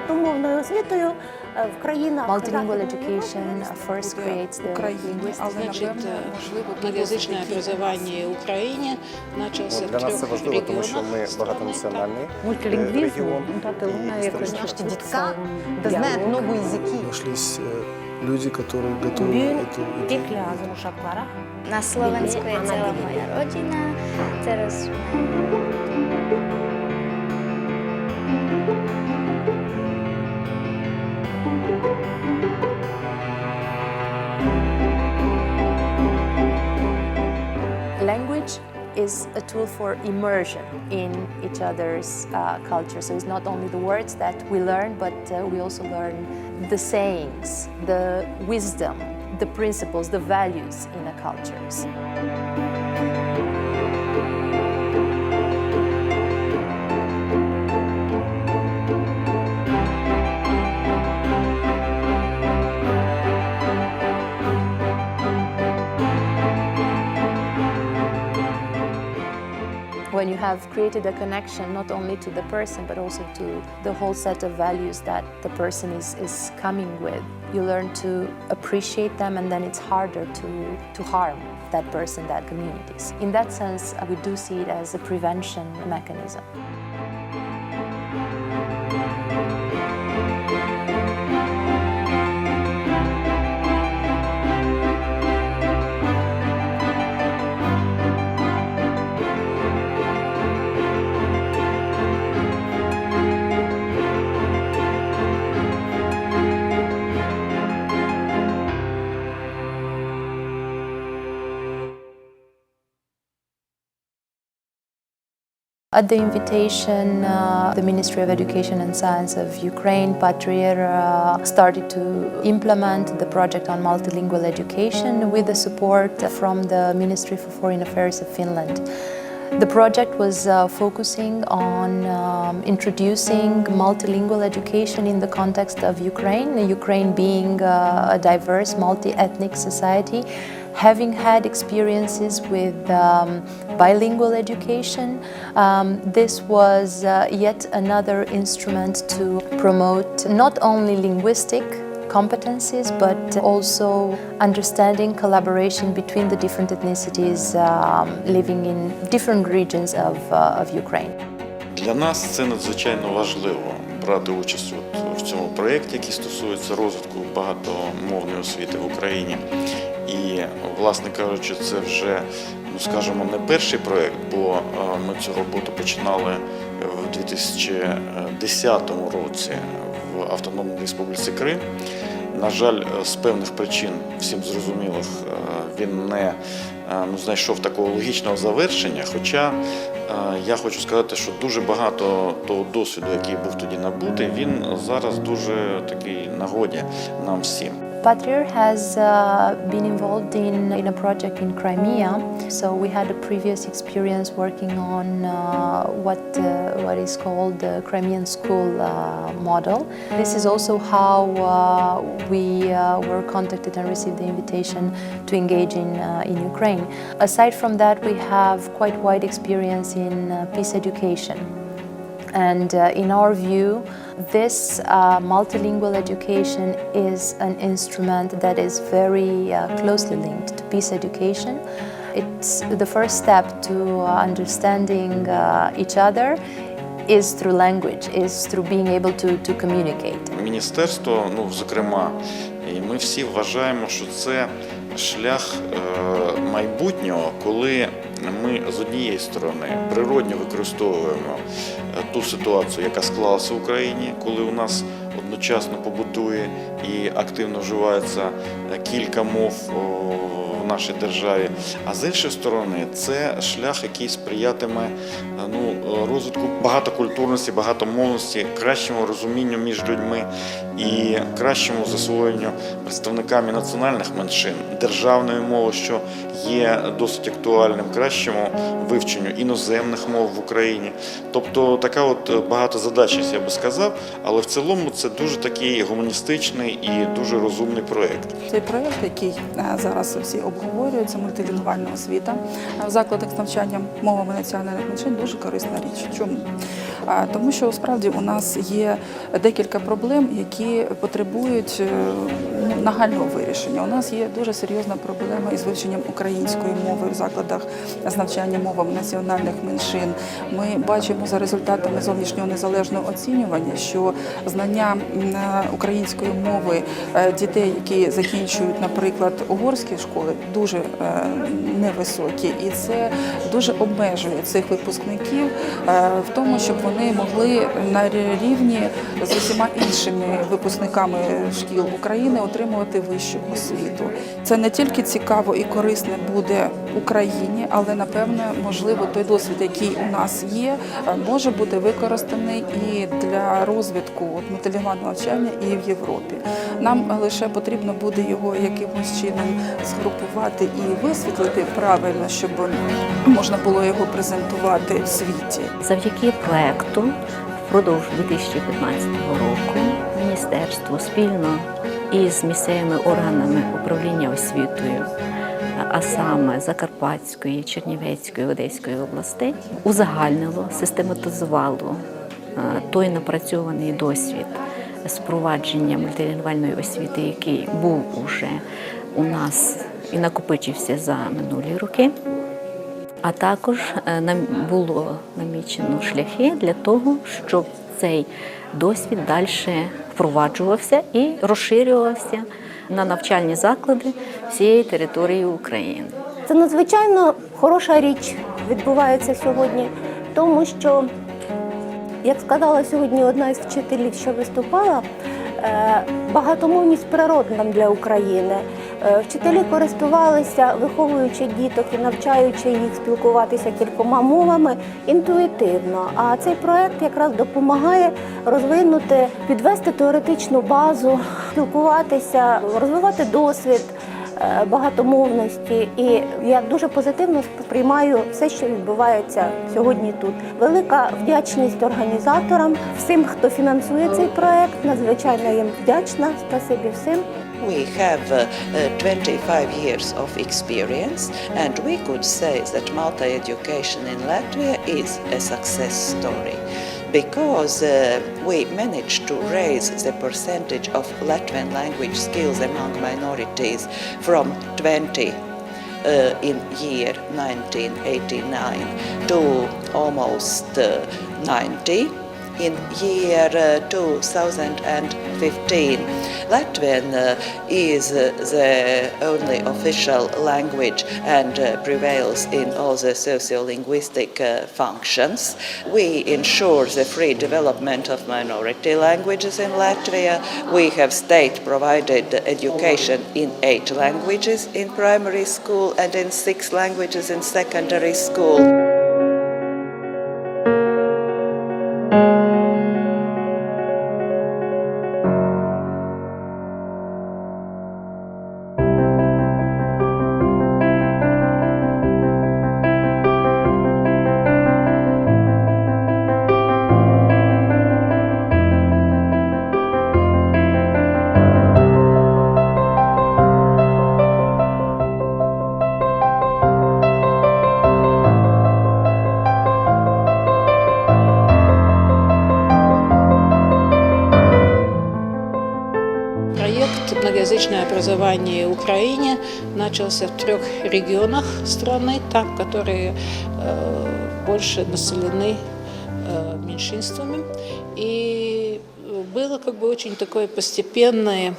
багатомовною освітою в країнах. Multilingual education first creates the linguistic. Значит, многоязычное образование в Украине начался в Для нас це 3 важливо, тому що ми регионах. багатонаціональний Мультилингвизм, регіон. языка, да знает много языки. Нашлись люди, которые готовы эту идею. На Словенську є ціла моя родина. Зараз Language is a tool for immersion in each other's culture. So it's not only the words that we learn, but we also learn the sayings, the wisdom, the principles, the values in a cultures. When you have created a connection not only to the person but also to the whole set of values that the person is coming with, you learn to appreciate them, and then it's harder to harm that person, that communities. In that sense, we do see it as a prevention mechanism. At the invitation, the Ministry of Education and Science of Ukraine, Patria, started to implement the project on multilingual education with the support from the Ministry for Foreign Affairs of Finland. The project was focusing on introducing multilingual education in the context of Ukraine, Ukraine being a diverse, multi-ethnic society. Having had experiences with bilingual education, this was yet another instrument to promote not only linguistic competencies but also understanding collaboration between the different ethnicities living in different regions of Ukraine. Для нас це надзвичайно важливо брати участь в цьому проєкті, який стосується розвитку багатомовної освіти в Україні. І, власне кажучи, це вже, скажімо, не перший проєкт, бо ми цю роботу починали в 2010 році в Автономній Республіці Крим. На жаль, з певних причин, всім зрозумілих, він не знайшов такого логічного завершення, хоча я хочу сказати, що дуже багато того досвіду, який був тоді набутий, він зараз дуже такий нагоді нам всім. Patria has been involved in a project in Crimea, so we had a previous experience working on what is called the Crimean School model. This is also how we were contacted and received the invitation to engage in Ukraine. Aside from that, we have quite wide experience in peace education. And in our view, this multilingual education is an instrument that is very closely linked to peace education. It's the first step to understanding each other is through language, is through being able to communicate. Міністерство, зокрема, і ми всі вважаємо, що це шлях майбутнього, коли ми з однієї сторони природньо використовуємо ту ситуацію, яка склалася в Україні, коли у нас одночасно побутує і активно вживається кілька мов в нашій державі. А з іншої сторони, це шлях, який сприятиме розвитку багатокультурності, багатомовності, кращому розумінню між людьми і кращому засвоєнню представниками національних меншин, державної мови, що є досить актуальним, кращому вивченню іноземних мов в Україні. Тобто така от багатозадачність, я би сказав, але в цілому це дуже такий гуманістичний і дуже розумний проєкт. Цей проєкт, який зараз всі обговорюють, це мультилінгвальна освіта в закладах з навчанням мовами національних меншин, дуже корисна річ. Чому? Тому що справді у нас є декілька проблем, які потребують нагального вирішення. У нас є дуже серйозна проблема із вивченням української мови в закладах з навчання мовам національних меншин. Ми бачимо за результатами зовнішнього незалежного оцінювання, що знання української мови дітей, які закінчують, наприклад, угорські школи, дуже невисокі. І це дуже обмежує цих випускників в тому, щоб вони могли на рівні з усіма іншими випускниками шкіл України отримувати вищу освіту. Це не тільки цікаво і корисне буде Україні, але, напевне, можливо, той досвід, який у нас є, може бути використаний і для розвитку мультилінгвального навчання і в Європі. Нам лише потрібно буде його якимось чином згрупувати і висвітлити правильно, щоб можна було його презентувати в світі. Завдяки проекту впродовж 2015 року міністерство спільно із місцевими органами управління освітою, а саме Закарпатської, Чернівецької, Одеської областей, узагальнило, систематизувало той напрацьований досвід з впровадження мультилінгвальної освіти, який був уже у нас і накопичився за минулі роки. А також було намічено шляхи для того, щоб цей досвід далі впроваджувався і розширювався на навчальні заклади всієї території України. Це надзвичайно хороша річ відбувається сьогодні, тому що, як сказала сьогодні одна із вчителів, що виступала, багатомовність природна для України. Вчителі користувалися, виховуючи діток і навчаючи їх спілкуватися кількома мовами інтуїтивно. А цей проект якраз допомагає розвинути, підвести теоретичну базу, спілкуватися, розвивати досвід багатомовності. І я дуже позитивно сприймаю все, що відбувається сьогодні тут. Велика вдячність організаторам, всім, хто фінансує цей проект. Надзвичайно їм вдячна. Спасибі всім. We have 25 years of experience, and we could say that multi-education in Latvia is a success story, because we managed to raise the percentage of Latvian language skills among minorities from 20 in year 1989 to almost 90 in year 2015. Latvian is the only official language and prevails in all the socio-linguistic functions. We ensure the free development of minority languages in Latvia. We have state-provided education in 8 languages in primary school and in 6 languages in secondary school. Многоязычное образование в Украине начался в 3 регионах страны, там, которые больше населены меньшинствами. И было очень такое постепенное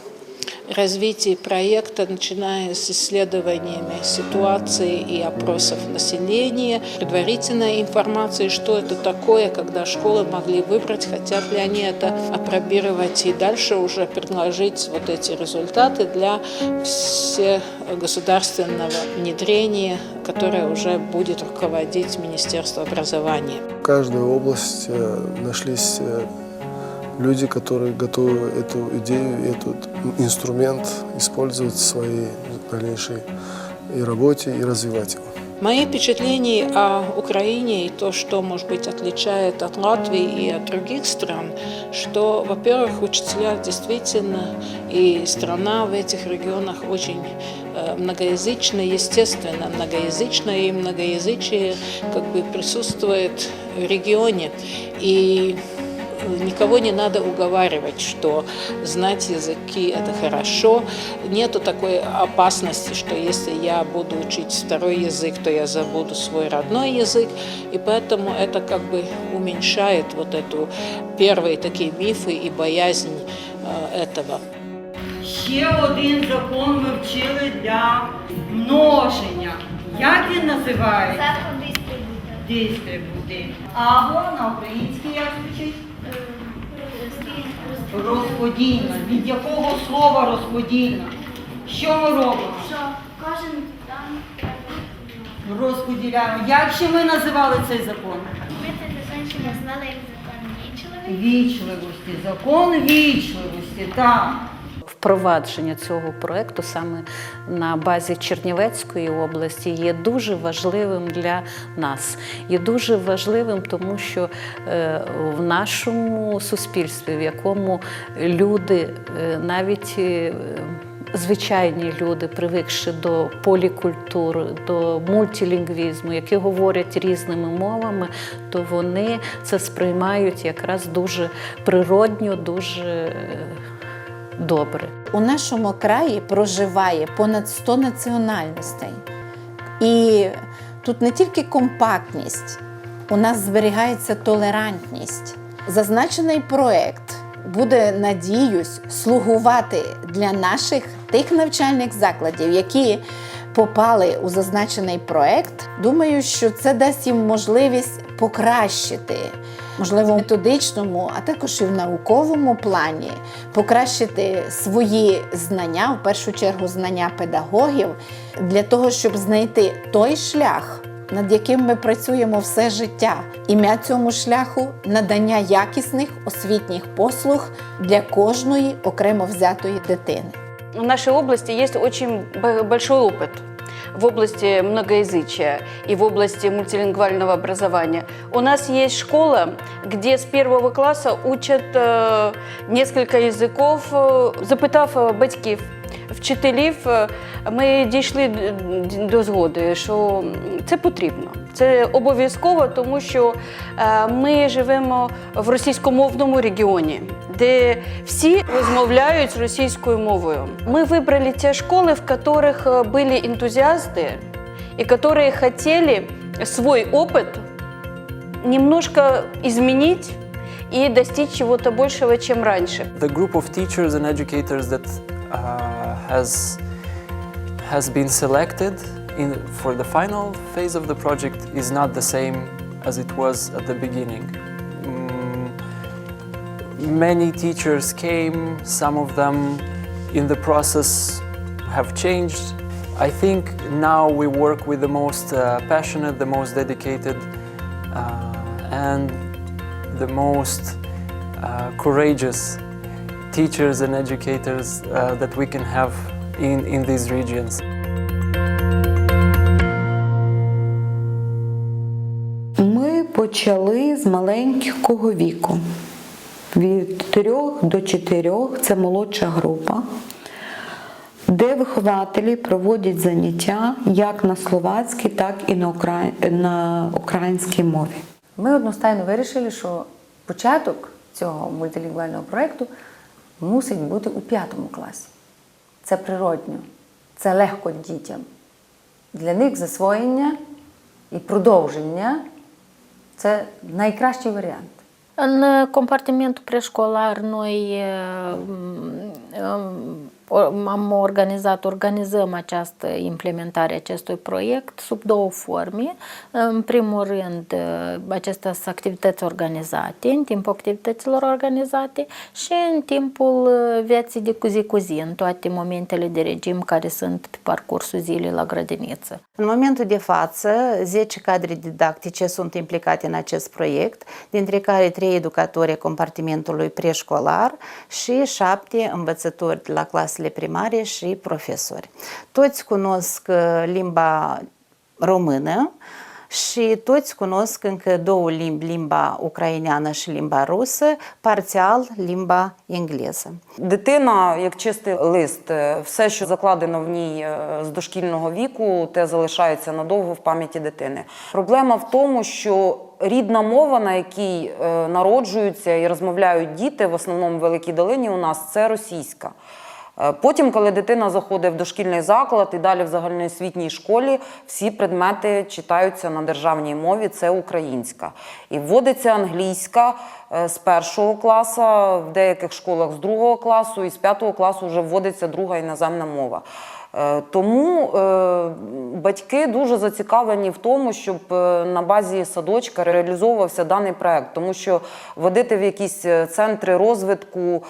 развитие проекта, начиная с исследованиями ситуации и опросов населения, предварительной информации, что это такое, когда школы могли выбрать, хотят ли они это апробировать, и дальше уже предложить вот эти результаты для всегосударственного внедрения, которое уже будет руководить Министерство образования. В каждой области нашлись люди, которые готовы эту идею, этот инструмент использовать в своей дальнейшей и работе, и развивать его. Мои впечатления о Украине и то, что, может быть, отличает от Латвии и от других стран, что, во-первых, учителя действительно и страна в этих регионах очень многоязычная, естественно, многоязычная, и многоязычие как бы присутствует в регионе. И никого не надо уговаривать, что знать языки – это хорошо. Нету такой опасности, что если я буду учить второй язык, то я забуду свой родной язык. И поэтому это как бы уменьшает вот эту первые такие мифы и боязнь этого. Ще один закон ми вчили для множення. Як він називається? Закон дистрибута. Дистрибути. Або на українській як звучить? Розподільна. Від якого слова розподільна? Що ми робимо? Що кожен там Розподіляємо. Як ще ми називали цей закон? ми це значення знали як закон вічливий. Вічливості. Закон вічливості, так. Впровадження цього проєкту саме на базі Чернівецької області є дуже важливим для нас. Є дуже важливим, тому що в нашому суспільстві, в якому люди, навіть звичайні люди, привикши до полікультур, до мультилінгвізму, які говорять різними мовами, то вони це сприймають якраз дуже природньо, дуже добре. У нашому краї проживає понад 100 національностей. І тут не тільки компактність, у нас зберігається толерантність. Зазначений проєкт буде, надіюсь, слугувати для наших тих навчальних закладів, які попали у зазначений проєкт. Думаю, що це дасть їм можливість покращити, можливо, в методичному, а також і в науковому плані, покращити свої знання, в першу чергу знання педагогів, для того, щоб знайти той шлях, над яким ми працюємо все життя. Ім'я цьому шляху – надання якісних освітніх послуг для кожної окремо взятої дитини. В нашей области есть очень большой опыт в области многоязычия и в области мультилингвального образования. У нас есть школа, где с 1 класса учат несколько языков, запитав батьків, вчителів, ми дійшли до згоди, що це потрібно. Це обов'язково, тому що ми живемо в російськомовному регіоні, де всі розмовляють російською мовою. Мы выбрали те школы, в которых были энтузиасты и которые хотели свой опыт немножко изменить и достичь чего-то большего, чем раньше. The group of teachers and educators that has been selected for the final phase of the project is not the same as it was at the beginning. Many teachers came, some of them in the process have changed. I think now we work with the most passionate, the most dedicated, and the most courageous teachers and educators that we can have in these regions. Ми почали з маленького віку. Від 3 до 4 – це молодша група, де вихователі проводять заняття як на словацькій, так і на українській мові. Ми одностайно вирішили, що початок цього мультилінгвального проєкту мусить бути у 5 класі. Це природньо, це легко дітям. Для них засвоєння і продовження – це найкращий варіант. În compartimentul preșcolar noi organizăm această implementare a acestui proiect sub 2 forme. În primul rând, acestea sunt activități organizate, în timpul activităților organizate și în timpul vieții de zi cu zi, în toate momentele de regim care sunt pe parcursul zilei la grădiniță. În momentul de față, 10 cadre didactice sunt implicate în acest proiect, dintre care 3 educatori ai compartimentului preșcolar și 7 învățători de la clasele primare și profesori. Toți cunosc limba română și toți cunosc încă două limbi, limba ucraineană și limba rusă, parțial limba engleză. Дитина, як чистий лист, все, що закладено в ній з дошкільного віку, те залишається надовго в пам'яті дитини. Проблема в тому, що рідна мова, на якій народжуються і розмовляють діти, в основному в Великій Долині у нас, це російська. Потім, коли дитина заходить в дошкільний заклад і далі в загальноосвітній школі, всі предмети читаються на державній мові, це українська. І вводиться англійська з 1 класу, в деяких школах з 2 класу, і з 5 класу вже вводиться друга іноземна мова. Тому батьки дуже зацікавлені в тому, щоб на базі садочка реалізовувався даний проект, тому що водити в якісь центри розвитку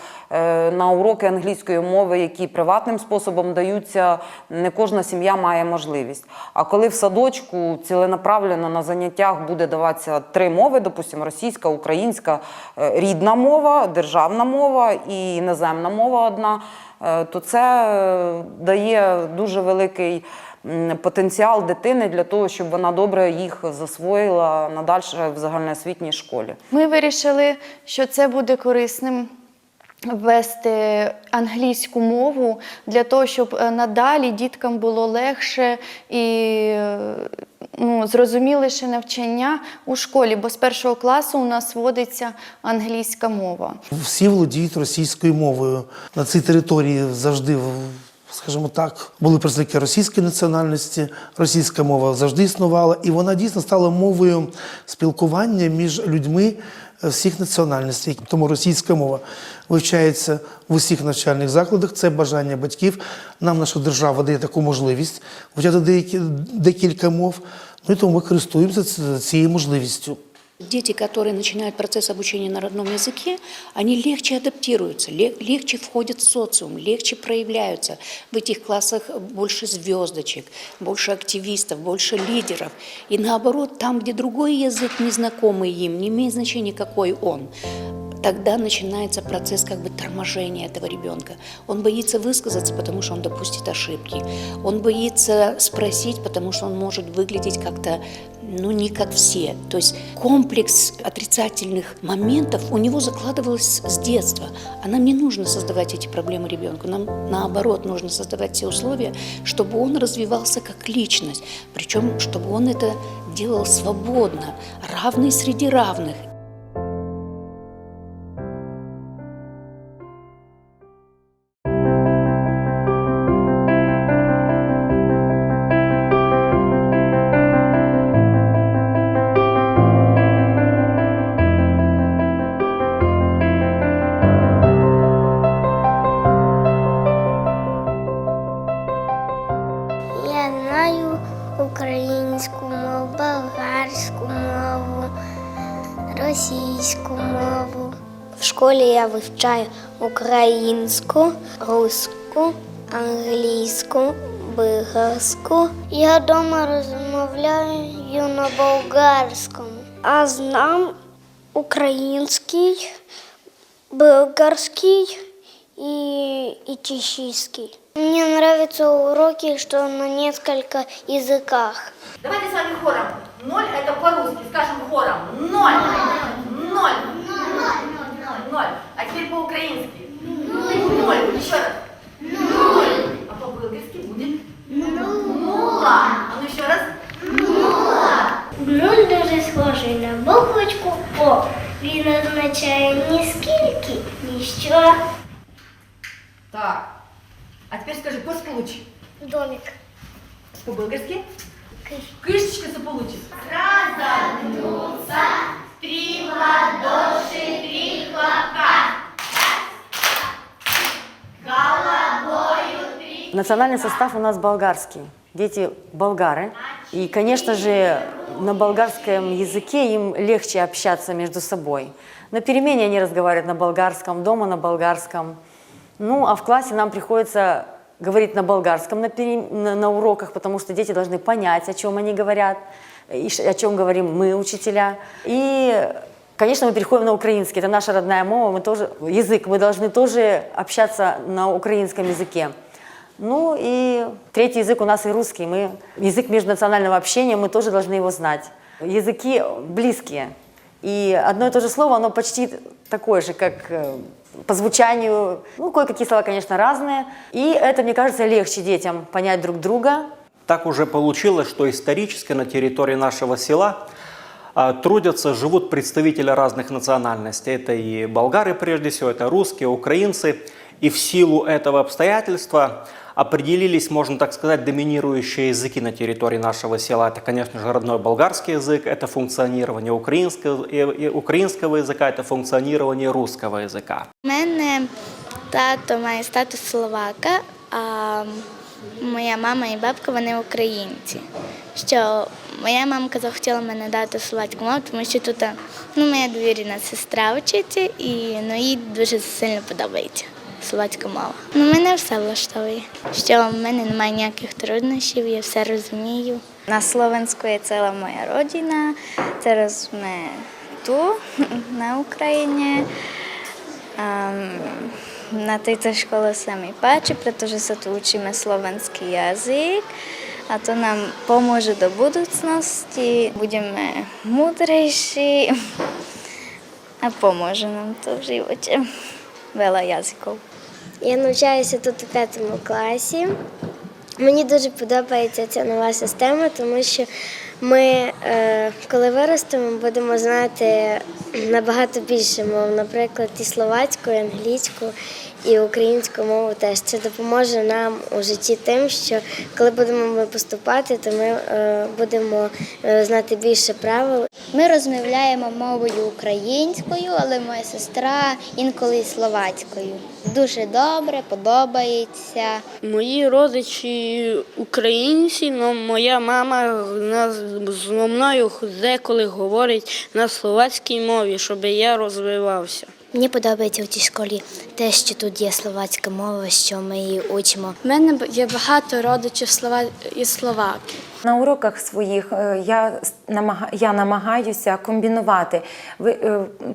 на уроки англійської мови, які приватним способом даються, не кожна сім'я має можливість. А коли в садочку ціленаправленно на заняттях буде даватися 3 мови, допустимо, російська, українська, рідна мова, державна мова і іноземна мова одна, то це дає дуже великий потенціал дитини для того, щоб вона добре їх засвоїла надальше в загальноосвітній школі. Ми вирішили, що це буде корисним ввести англійську мову для того, щоб надалі діткам було легше і зрозуміліше навчання у школі, бо з 1 класу у нас вводиться англійська мова. Всі володіють російською мовою. На цій території завжди, скажімо так, були представники російської національності, російська мова завжди існувала, і вона дійсно стала мовою спілкування між людьми всіх національностей. Тому російська мова вивчається в усіх навчальних закладах, це бажання батьків. Нам наша держава дає таку можливість вивчати декілька мов, і тому ми користуємося цією можливістю. Дети, которые начинают процесс обучения на родном языке, они легче адаптируются, легче входят в социум, легче проявляются. В этих классах больше звездочек, больше активистов, больше лидеров. И наоборот, там, где другой язык, незнакомый им, не имеет значения, какой он, тогда начинается процесс как бы торможения этого ребенка. Он боится высказаться, потому что он допустит ошибки. Он боится спросить, потому что он может выглядеть как-то, не как все. То есть комплекс отрицательных моментов у него закладывался с детства. А нам не нужно создавать эти проблемы ребенку. Нам, наоборот, нужно создавать все условия, чтобы он развивался как личность. Причем, чтобы он это делал свободно, равный среди равных. Я знаю українську мову, болгарську мову, російську мову. В школі я вивчаю українську, руську, англійську, болгарську. Я вдома розмовляю на болгарському, а знам український, болгарський и чешский. Мне нравятся уроки, что на несколько языках. Давайте с вами хором. 0 это по-русски. Скажем хором. 0. 0. 0. А теперь по-украински. 0. Еще раз. 0. А по-болгарски будет? 0. А ну еще раз. 0. 0 дуже схожий на буквочку О. Він означає ні скільки, ні що. Так. А теперь скажи по-сполучи. Домик. По-болгарски? Кышечка сополучит. Разогнуться, 3 ладоши, 3 хлопка. Головою 3. Национальный состав у нас болгарский. Дети болгары. И, конечно же, на болгарском языке им легче общаться между собой. На перемене они разговаривают на болгарском, дома на болгарском. А в классе нам приходится говорить на болгарском на уроках, потому что дети должны понять, о чем они говорят, и о чем говорим мы, учителя. И, конечно, мы переходим на украинский. Это наша родная мова, язык. Мы должны тоже общаться на украинском языке. Ну и третий язык у нас и русский. Язык межнационального общения, мы тоже должны его знать. Языки близкие. И одно и то же слово, оно почти такое же, как по звучанию. Ну, кое-какие слова, конечно, разные. И это, мне кажется, легче детям понять друг друга. Так уже получилось, что исторически на территории нашего села трудятся, живут представители разных национальностей. Это и болгары, прежде всего, это русские, украинцы. И в силу этого обстоятельства определились, можно так сказать, доминирующие языки на территории нашего села. Это, конечно же, родной болгарский язык, это функционирование украинского языка, это функционирование русского языка. У мене тато має статус словака, а моя мама і бабка, вони українці. Що моя мамка захотіла мене дати словацьку мову, тому що тут моя двоюрідна сестра вчиться, і їй дуже сильно подобається словацька мова. Мене все влаштовує, що в мене немає ніяких труднощів, я все розумію. На Словенську є ціла моя родина, зараз ми тут, на Україні. Na tejto škole sa mi páči, pretože sa tu učíme slovenský jazyk a to nám pomôže do budúcnosti. Budeme múdrejší a pomôže nám to v živote. Veľa jazykov. Я навчаюся тут у 5 класі. Мені дуже подобається ця нова система, тому що ми, коли виростемо, будемо знати набагато більше мов, наприклад, і словацьку, і англійську, і українську мову теж. Це допоможе нам у житті тим, що коли будемо поступати, то ми будемо знати більше правил. Ми розмовляємо мовою українською, але моя сестра інколи словацькою. Дуже добре, подобається. Мої родичі українці, але моя мама зі мною деколи говорить на словацькій мові, щоб я розвивався. Мені подобається у цій школі те, що тут є словацька мова, що ми її учимо. У мене є багато родичів із Словакії. На уроках своїх я намагаюся комбінувати.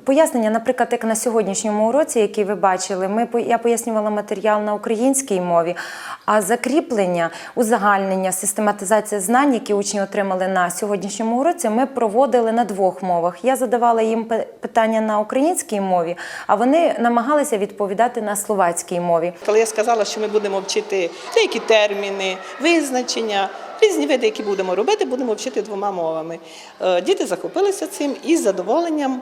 Пояснення, наприклад, як на сьогоднішньому уроці, який ви бачили, я пояснювала матеріал на українській мові, а закріплення, узагальнення, систематизація знань, які учні отримали на сьогоднішньому уроці, ми проводили на 2 мовах. Я задавала їм питання на українській мові, а вони намагалися відповідати на словацькій мові. Коли я сказала, що ми будемо вчити деякі терміни, визначення, різні види, які будемо робити, будемо вчити 2 мовами. Діти захопилися цим і з задоволенням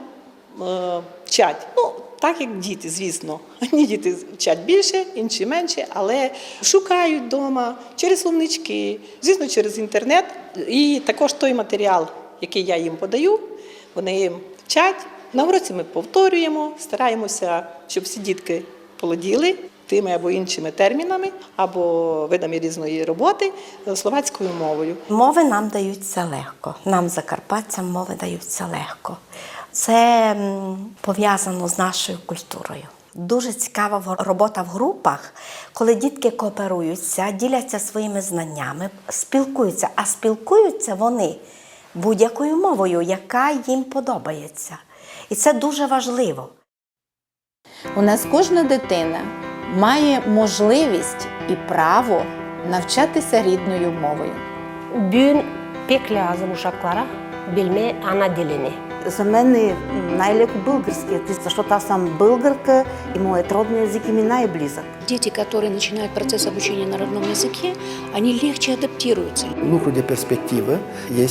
вчать. Ну, так як діти, звісно. Одні діти вчать більше, інші менше, але шукають вдома через словнички, звісно, через інтернет. І також той матеріал, який я їм подаю, вони вчать. На уроці ми повторюємо, стараємося, щоб всі дітки володіли тими або іншими термінами, або видами різної роботи словацькою мовою. Мови нам даються легко. Нам, закарпатцям, мови даються легко. Це пов'язано з нашою культурою. Дуже цікава робота в групах, коли дітки кооперуються, діляться своїми знаннями, спілкуються. А спілкуються вони будь-якою мовою, яка їм подобається. І це дуже важливо. У нас кожна дитина має можливість і право навчатися рідною мовою. Bugün pek lazım uşaklara bilme ana dilini. За мене най-леко български, защото аз съм българка и моят роден език ми най-близък. Дети, которые начинают процесс обучения на родном языке, они легче адаптируются. Виходи перспектива є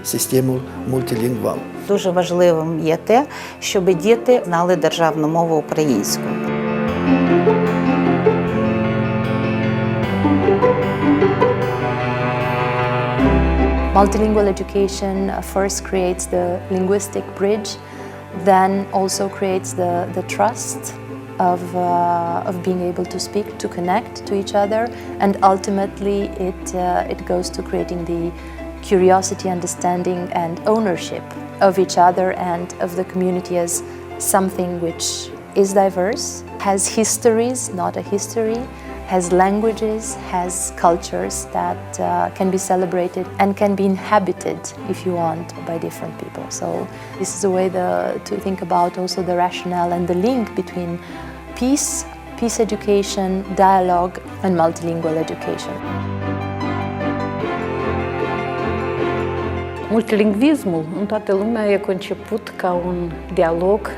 система мультилінгвал. Дуже важливим є те, щоб діти знали державну мову українську. Multilingual education first creates the linguistic bridge, then also creates the trust of being able to speak, to connect to each other, and ultimately it goes to creating the curiosity, understanding, and ownership of each other and of the community as something which is diverse, has histories, not a history, has languages, has cultures that can be celebrated and can be inhabited, if you want, by different people. So this is a way to think about also the rationale and the link between peace peace education, dialogue, and multilingual education. Multilingvismul în toată lumea e conceput ca un dialog,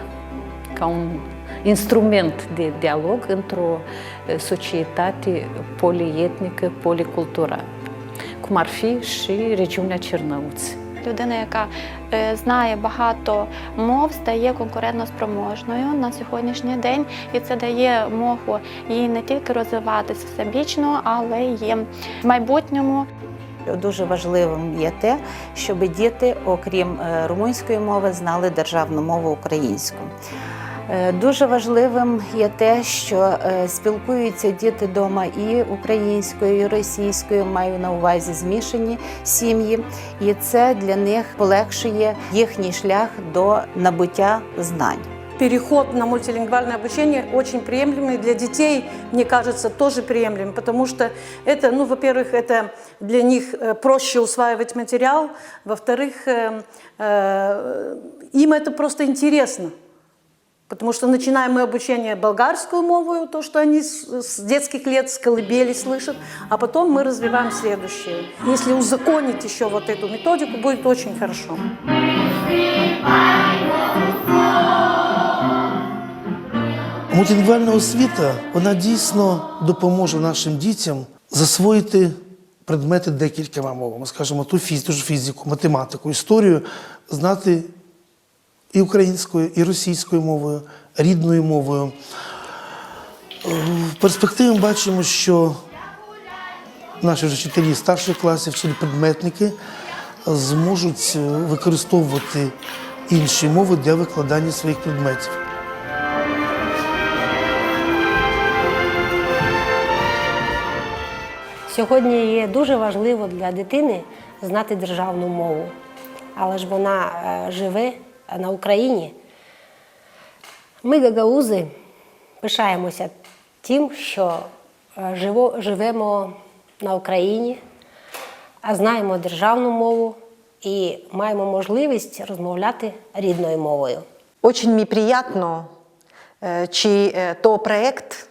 ca un instrument de dialog într-o societate polietnică, policulturală, cum ar fi și regiunea Cernăuți. Людина, яка знає багато мов, стає конкурентноспроможною на сьогоднішній день, і це дає змогу їй не тільки розвиватися всебічно, але й в майбутньому. Дуже важливим є те, щоб діти, окрім румунської мови, знали державну мову українську. Дуже важливим є те, що спілкуються діти вдома і українською, і російською, маю на увазі змішані сім'ї, і це для них полегшує їхній шлях до набуття знань. Переход на мультилингвальное обучение очень приемлемый для детей, мне кажется, тоже приемлем, потому что это, ну, во-первых, это для них проще усваивать материал, во-вторых, им это просто интересно. Потому что начинаем мы обучение болгарскую мову, то, что они с детских лет, с колыбели слышат, а потом мы развиваем следующее. Если узаконить еще вот эту методику, будет очень хорошо. Мультилінгвальна освіта, вона дійсно допоможе нашим дітям засвоїти предмети декількома мовами. Скажімо, ту ж фізику, математику, історію знати і українською, і російською мовою, рідною мовою. В перспективі ми бачимо, що наші вчителі старших класів, вчителі предметники зможуть використовувати інші мови для викладання своїх предметів. Сьогодні є дуже важливо для дитини знати державну мову, але ж вона живе на Україні. Ми, гагаузи, пишаємося тим, що живемо на Україні, а знаємо державну мову і маємо можливість розмовляти рідною мовою. Очень мне приятно, что то проект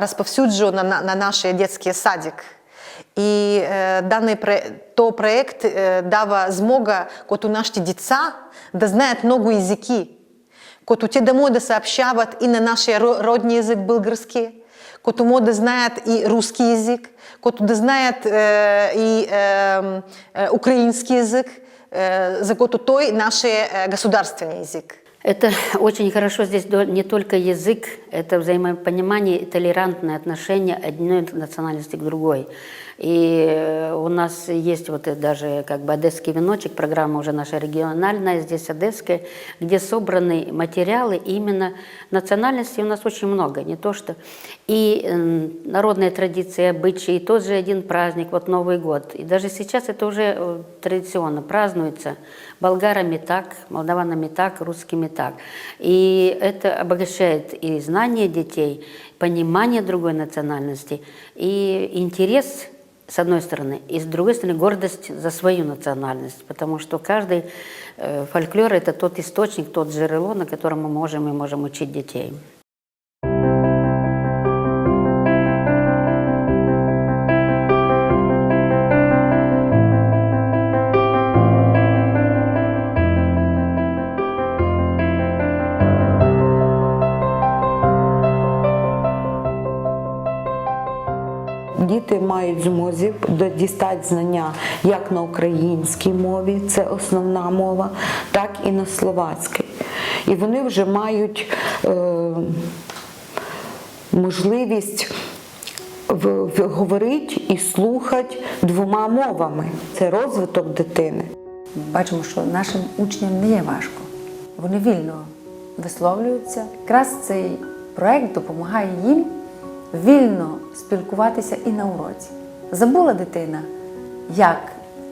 розповсюджено на наш детский садик. І даний проект дав змогу, коту наші діти да знають много языки, коту те домой да сообщават и на наш родний язык болгарский, коту мода знает и русский язык, коту да знает и украинский язык, за коту той наш государственный язык. Это очень хорошо здесь не только язык, это взаимопонимание и толерантное отношение одной национальности к другой. И у нас есть вот даже как бы «Одесский веночек», программа уже наша региональная, здесь одесская, где собраны материалы именно национальностей у нас очень много, не то что и народные традиции, обычаи, и тот же один праздник, вот Новый год. И даже сейчас это уже традиционно празднуется болгарами так, молдаванами так, русскими так. И это обогащает и знания детей, понимание другой национальности, и интерес, с одной стороны, и с другой стороны гордость за свою национальность, потому что каждый фольклор – это тот источник, тот жерло, на котором мы можем учить детей. Діти мають змозі дістати знання як на українській мові, це основна мова, так і на словацькій. І вони вже мають можливість говорити і слухати двома мовами. Це розвиток дитини. Бачимо, що нашим учням не є важко. Вони вільно висловлюються. Якраз цей проєкт допомагає їм вільно спілкуватися і на уроці. Забула дитина, як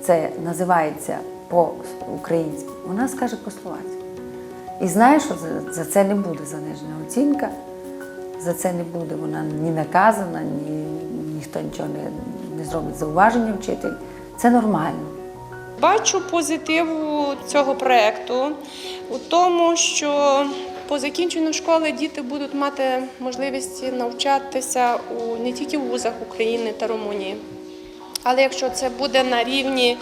це називається по-українськи, вона скаже по-словацьки. І знає, що за це не буде занижена оцінка, за це не буде вона ні наказана, ніхто нічого не зробить зауваження вчитель. Це нормально. Бачу позитиву цього проєкту у тому, що По закінченню школи діти будуть мати можливість навчатися не тільки в вузах України та Румунії, але якщо це буде на рівні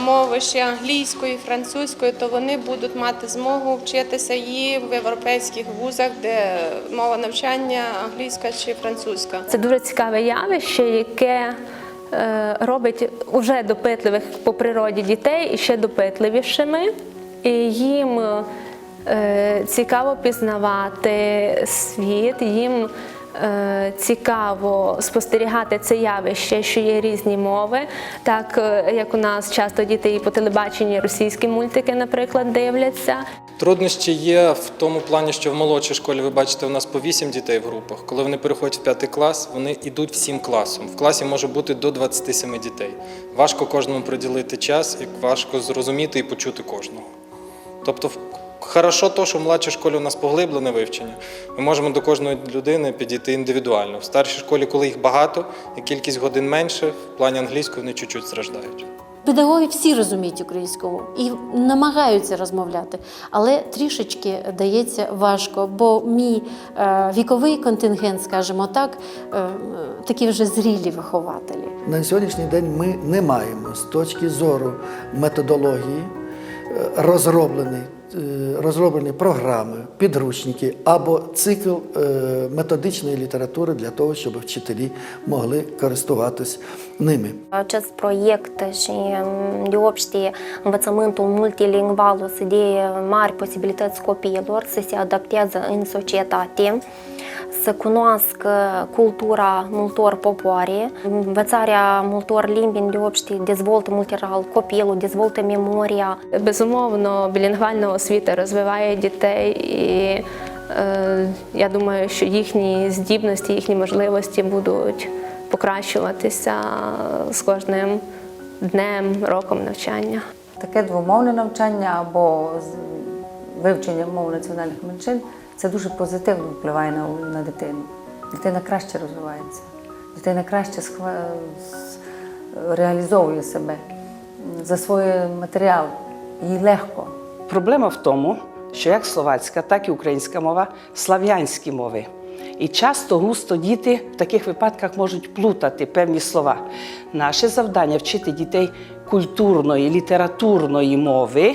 мови ще англійської, французької, то вони будуть мати змогу вчитися і в європейських вузах, де мова навчання англійська чи французька. Це дуже цікаве явище, яке робить уже допитливих по природі дітей і ще допитливішими. І їм цікаво пізнавати світ, їм цікаво спостерігати це явище, що є різні мови, так як у нас часто діти і по телебаченні російські мультики, наприклад, дивляться. Труднощі є в тому плані, що в молодшій школі, ви бачите, у нас по 8 дітей в групах. Коли вони переходять в 5 клас, вони йдуть всім класом. В класі може бути до 27 дітей. Важко кожному приділити час і важко зрозуміти і почути кожного. Тобто, хорошо то, що в молодшій школі у нас поглиблене вивчення. Ми можемо до кожної людини підійти індивідуально. В старшій школі, коли їх багато і кількість годин менше, в плані англійської вони чуть-чуть страждають. Педагоги всі розуміють українську мову і намагаються розмовляти, але трішечки дається важко, бо мій віковий контингент, скажімо так, такі вже зрілі вихователі. На сьогоднішній день ми не маємо з точки зору методології розроблені програми, підручники або цикл методичної літератури для того, щоб вчителі могли користуватись nimi. Acest proiect și deopște învățământul multilingvalul să dea mari posibilități copiilor să se adapteze în societate, să cunoască cultura multor popoare. Învățarea multor limbi deopște dezvoltă multilateral copilul, dezvoltă memoria. Безумовно, білінгвальна освіта розвиває дітей, і я думаю, що їхні здібності, їхні можливості будуть покращуватися з кожним днем, роком навчання. Таке двомовне навчання або вивчення мов національних меншин – це дуже позитивно впливає на дитину. Дитина краще розвивається, дитина краще реалізовує себе, засвоює матеріал, їй легко. Проблема в тому, що як словацька, так і українська мова – слав'янські мови. І часто густо діти в таких випадках можуть плутати певні слова. Наше завдання – вчити дітей культурної, літературної мови,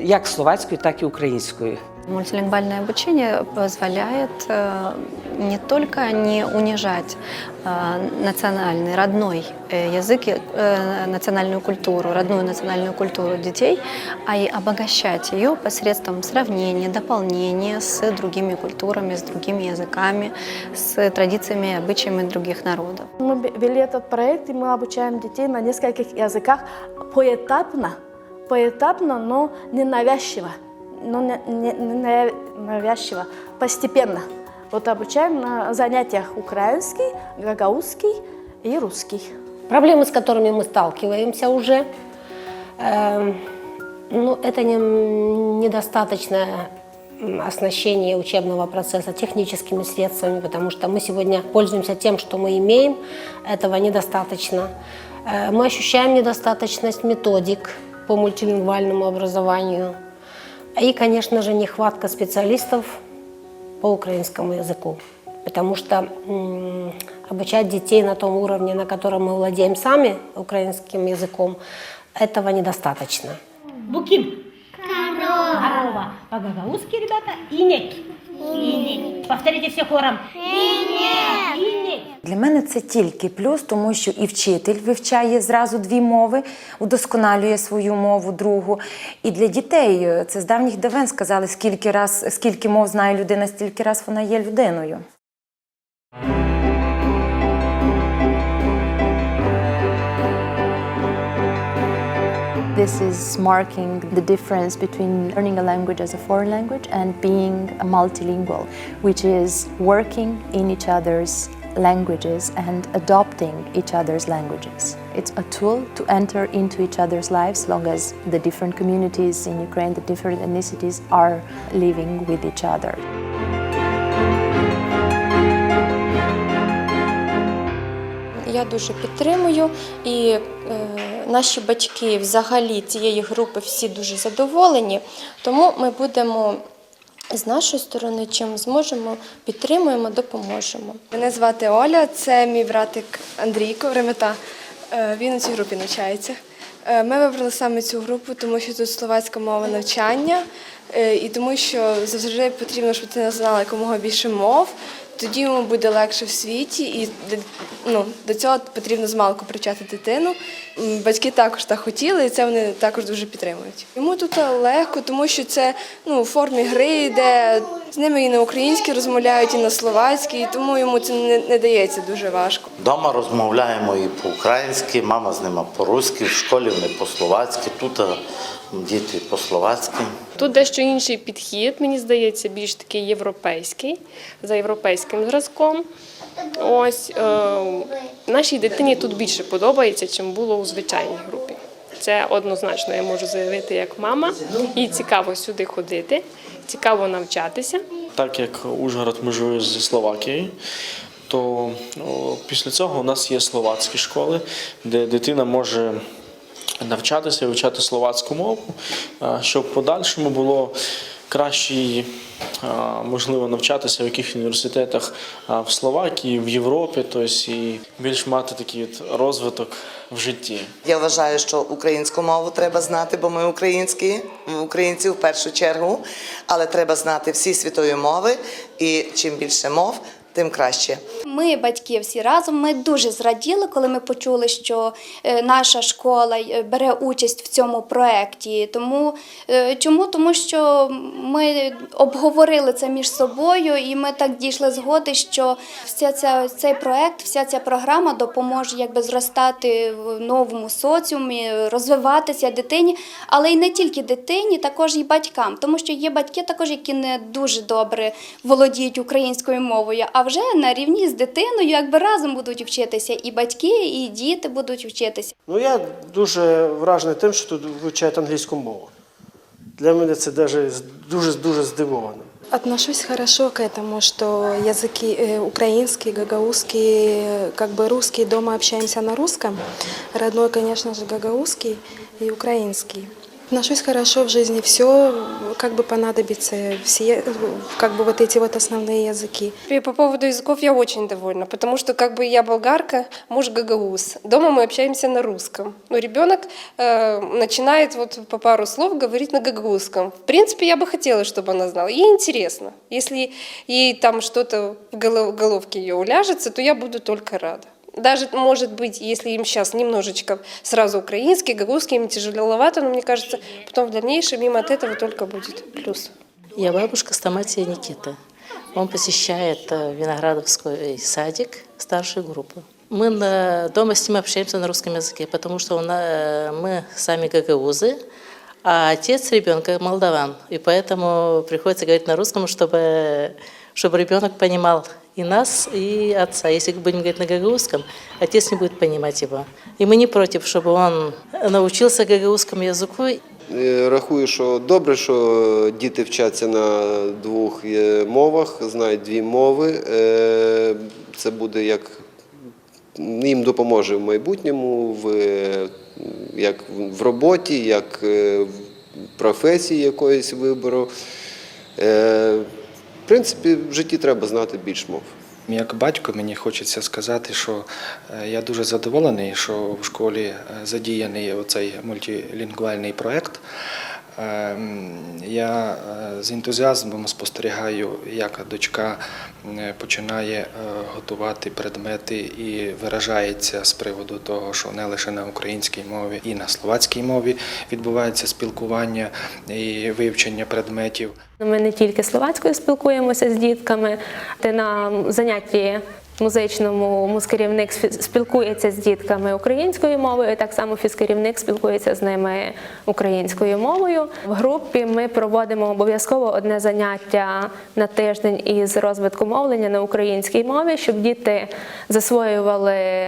як словацької, так і української. Мультилингвальное обучение позволяет не только не унижать национальный, родной язык, национальную культуру, родную национальную культуру детей, а и обогащать ее посредством сравнения, дополнения с другими культурами, с другими языками, с традициями и обычаями других народов. Мы ввели этот проект, и мы обучаем детей на нескольких языках поэтапно, но не навязчиво. Не навязчиво, постепенно. Вот обучаем на занятиях украинский, гагаузский и русский. Проблемы, с которыми мы сталкиваемся уже, это недостаточное оснащение учебного процесса техническими средствами, потому что мы сегодня пользуемся тем, что мы имеем, этого недостаточно. Мы ощущаем недостаточность методик по мультилингвальному образованию. И, конечно же, нехватка специалистов по украинскому языку, потому что обучать детей на том уровне, на котором мы владеем сами украинским языком, этого недостаточно. Букин. Корова. По-гагаузски, ребята, инек. Инек. Повторите все хором. Инек. Для мене це тільки плюс, тому що і вчитель вивчає зразу дві мови, удосконалює свою мову другу. І для дітей, це з давніх давен сказали, скільки мов знає людина, стільки раз вона є людиною. This is marking the difference between learning a language as a foreign language and being multilingual, which is working in each other's languages and adopting each other's languages. It's a tool to enter into each other's lives long as the different communities in Ukraine, the different ethnicities are living with each other. Я дуже підтримую, і наші батьки взагалі цієї групи всі дуже задоволені, тому ми будемо З нашої сторони, чим зможемо, підтримуємо, допоможемо. Мене звати Оля, це мій братик Андрійко, Ремета. Він у цій групі навчається. Ми вибрали саме цю групу, тому що тут словацька мова навчання, і тому що завжди потрібно, щоб ти знала якомога більше мов, тоді йому буде легше в світі, і до цього потрібно змалку привчати дитину. Батьки також так хотіли, і це вони також дуже підтримують. Йому тут легко, тому що це у формі гри, де з ними і на українській розмовляють, і на словацькій, тому йому це не дається дуже важко. Дома розмовляємо і по-українськи, мама з ними по-руськи, в школі вони по-словацьки, тут діти по-словацьки. Тут дещо інший підхід, мені здається, більш такий європейський, за європейським зразком. Ось нашій дитині тут більше подобається, чим було у звичайній групі. Це однозначно я можу заявити як мама. Їй цікаво сюди ходити, цікаво навчатися. Так як Ужгород межує зі Словакією, то після цього у нас є словацькі школи, де дитина може навчатися, вивчати словацьку мову, щоб в подальшому було краще, можливо, навчатися в яких університетах в Словакії, в Європі, тобто і більш мати такий розвиток в житті. Я вважаю, що українську мову треба знати, бо ми українці в першу чергу, але треба знати всі світові мови, і чим більше мов, тим краще. Ми, батьки, всі разом, ми дуже зраділи, коли ми почули, що наша школа бере участь в цьому проєкті. Чому? Тому що ми обговорили це між собою, і ми так дійшли згоди, що цей проєкт, вся ця програма допоможе зростати в новому соціумі, розвиватися дитині, але й не тільки дитині, також і батькам. Тому що є батьки також, які не дуже добре володіють українською мовою, а вже на рівні з дитиною разом будуть вчитися, і батьки, і діти будуть вчитися. Я дуже вражений тим, що тут вивчають англійську мову. Для мене це дуже здивовано. Отношусь хорошо к этому, что языки украинский, гагаузский, русский, дома общаемся на русском. Родной, конечно же, гагаузский и украинский. Отношусь хорошо в жизни, все понадобится, все вот эти основные языки. По поводу языков я очень довольна, потому что я болгарка, муж гагауз. Дома мы общаемся на русском. Но ребенок начинает по пару слов говорить на гагаузском. В принципе, я бы хотела, чтобы она знала. Ей интересно. Если ей там что-то в головке ее уляжется, то я буду только рада. Даже, может быть, если им сейчас немножечко сразу украинский, гагаузский, им тяжеловато, но мне кажется, потом в дальнейшем им от этого только будет плюс. Я бабушка Стаматия Никита. Он посещает Виноградовский садик старшей группы. Мы дома с ним общаемся на русском языке, потому что мы сами гагаузы, а отец ребенка молдаван. И поэтому приходится говорить на русском, чтобы ребенок понимал и нас, и отца. Если будем говорить на гагаузском, отец не будет понимать его. И мы не против, чтобы он научился гагаузскому языку. Рахую, що добре, що діти вчаться на двох мовах, знають дві мови. Це буде їм допоможе в майбутньому, як в роботі, як в професії якоїсь вибору. В принципі, в житті треба знати більш мов. Як батько мені хочеться сказати, що я дуже задоволений, що в школі задіяний оцей мультилінгвальний проєкт. Я з ентузіазмом спостерігаю, як дочка починає готувати предмети і виражається з приводу того, що не лише на українській мові, і на словацькій мові відбувається спілкування і вивчення предметів. Ми не тільки словацькою спілкуємося з дітками, на занятті музичному музкерівник спілкується з дітками українською мовою, так само фізкерівник спілкується з ними українською мовою. В групі ми проводимо обов'язково одне заняття на тиждень із розвитку мовлення на українській мові, щоб діти засвоювали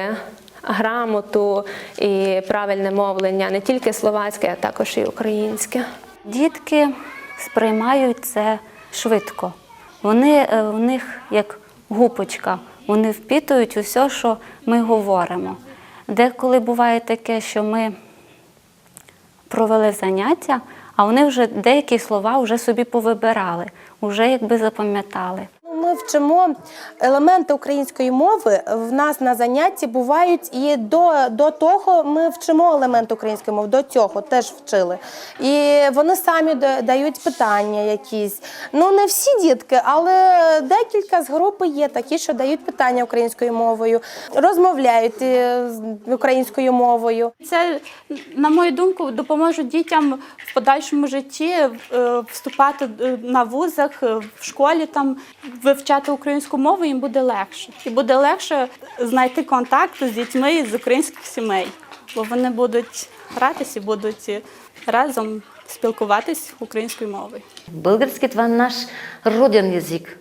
грамоту і правильне мовлення, не тільки словацьке, а також і українське. Дітки сприймають це швидко. В них як гупочка. Вони впитують усе, що ми говоримо. Деколи буває таке, що ми провели заняття, а вони вже деякі слова вже собі повибирали, вже якби запам'ятали. Ми вчимо елементи української мови. В нас на занятті бувають і до того ми вчимо елементи української мови, до цього теж вчили. І вони самі дають питання якісь. Ну, не всі дітки, але декілька з групи є такі, що дають питання українською мовою, розмовляють українською мовою. Це, на мою думку, допоможе дітям в подальшому житті вступати на вузах, в школі, там, вивчати українську мову, їм буде легше. І буде легше знайти контакт з дітьми з українських сімей, бо вони будуть гратися і будуть разом спілкуватись українською мовою. Български – това наш роден език.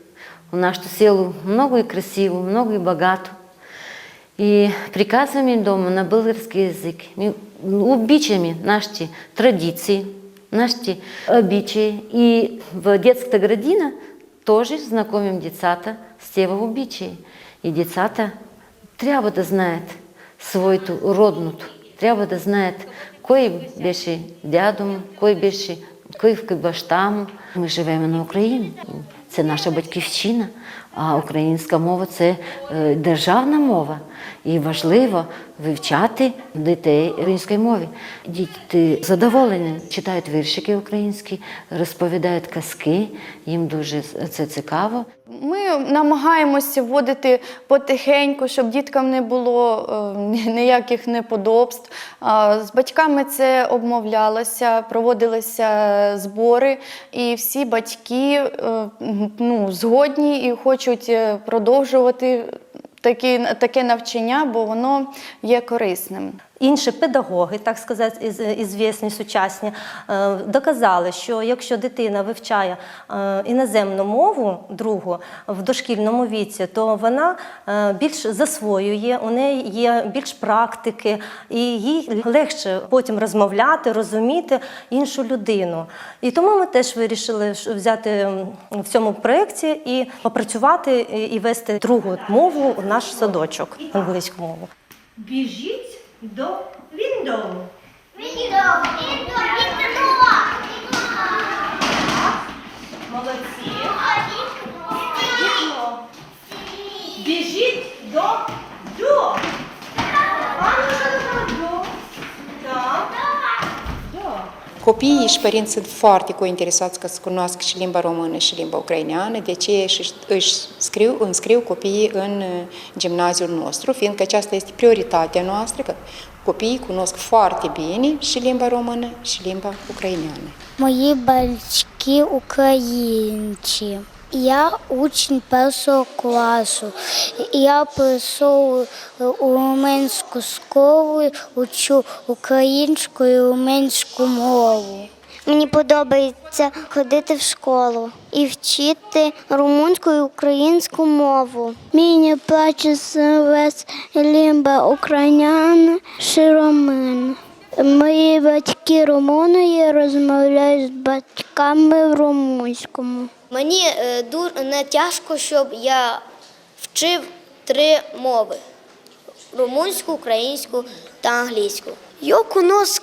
У нашето село много е красиво, много е богато. И приказваме им дома на български език. Мы обичаме нашите традиции, нашите обичаи. И в детската градина тоже знакомим децата с тези обичаи. И децата трябва да знаят своето родното. Трябва да знаят кой беше дядо му, кой баща му. Ми живеем на Україні. Це наша батьківщина, а українська мова – це державна мова. І важливо вивчати дітей української мови. Діти задоволені, читають віршики українські, розповідають казки, їм дуже це цікаво. Ми намагаємося вводити потихеньку, щоб діткам не було ніяких неподобств. З батьками це обмовлялося, проводилися збори, і всі батьки згодні і хочуть продовжувати таке навчання, бо воно є корисним. Інші педагоги, так сказати, ізвісні, сучасні, доказали, що якщо дитина вивчає іноземну мову другу в дошкільному віці, то вона більш засвоює, у неї є більш практики, і їй легше потім розмовляти, розуміти іншу людину. І тому ми теж вирішили взяти в цьому проєкті і попрацювати і вести другу мову в наш садочок, англійську мову. Біжіть до window. Молодці. Вікно. Біжіть до do. Copiii și părinți sunt foarte interesați ca să cunoască și limba română și limba ucraineană, de aceea își înscriu copiii în gimnaziul nostru, fiindcă aceasta este prioritatea noastră, că copiii cunosc foarte bine și limba română și limba ucraineană. Мої батьки українці. Я учень першого класу. Я прийшов у румунську школу, учу українську і румунську мову. Мені подобається ходити в школу і вчити румунську і українську мову. Мені плачеться весь лімба україняна і румун. Мої батьки румуни, розмовляють з батьками в румунському. Мені не тяжко, щоб я вчив 3 мови – румунську, українську та англійську. Я connosc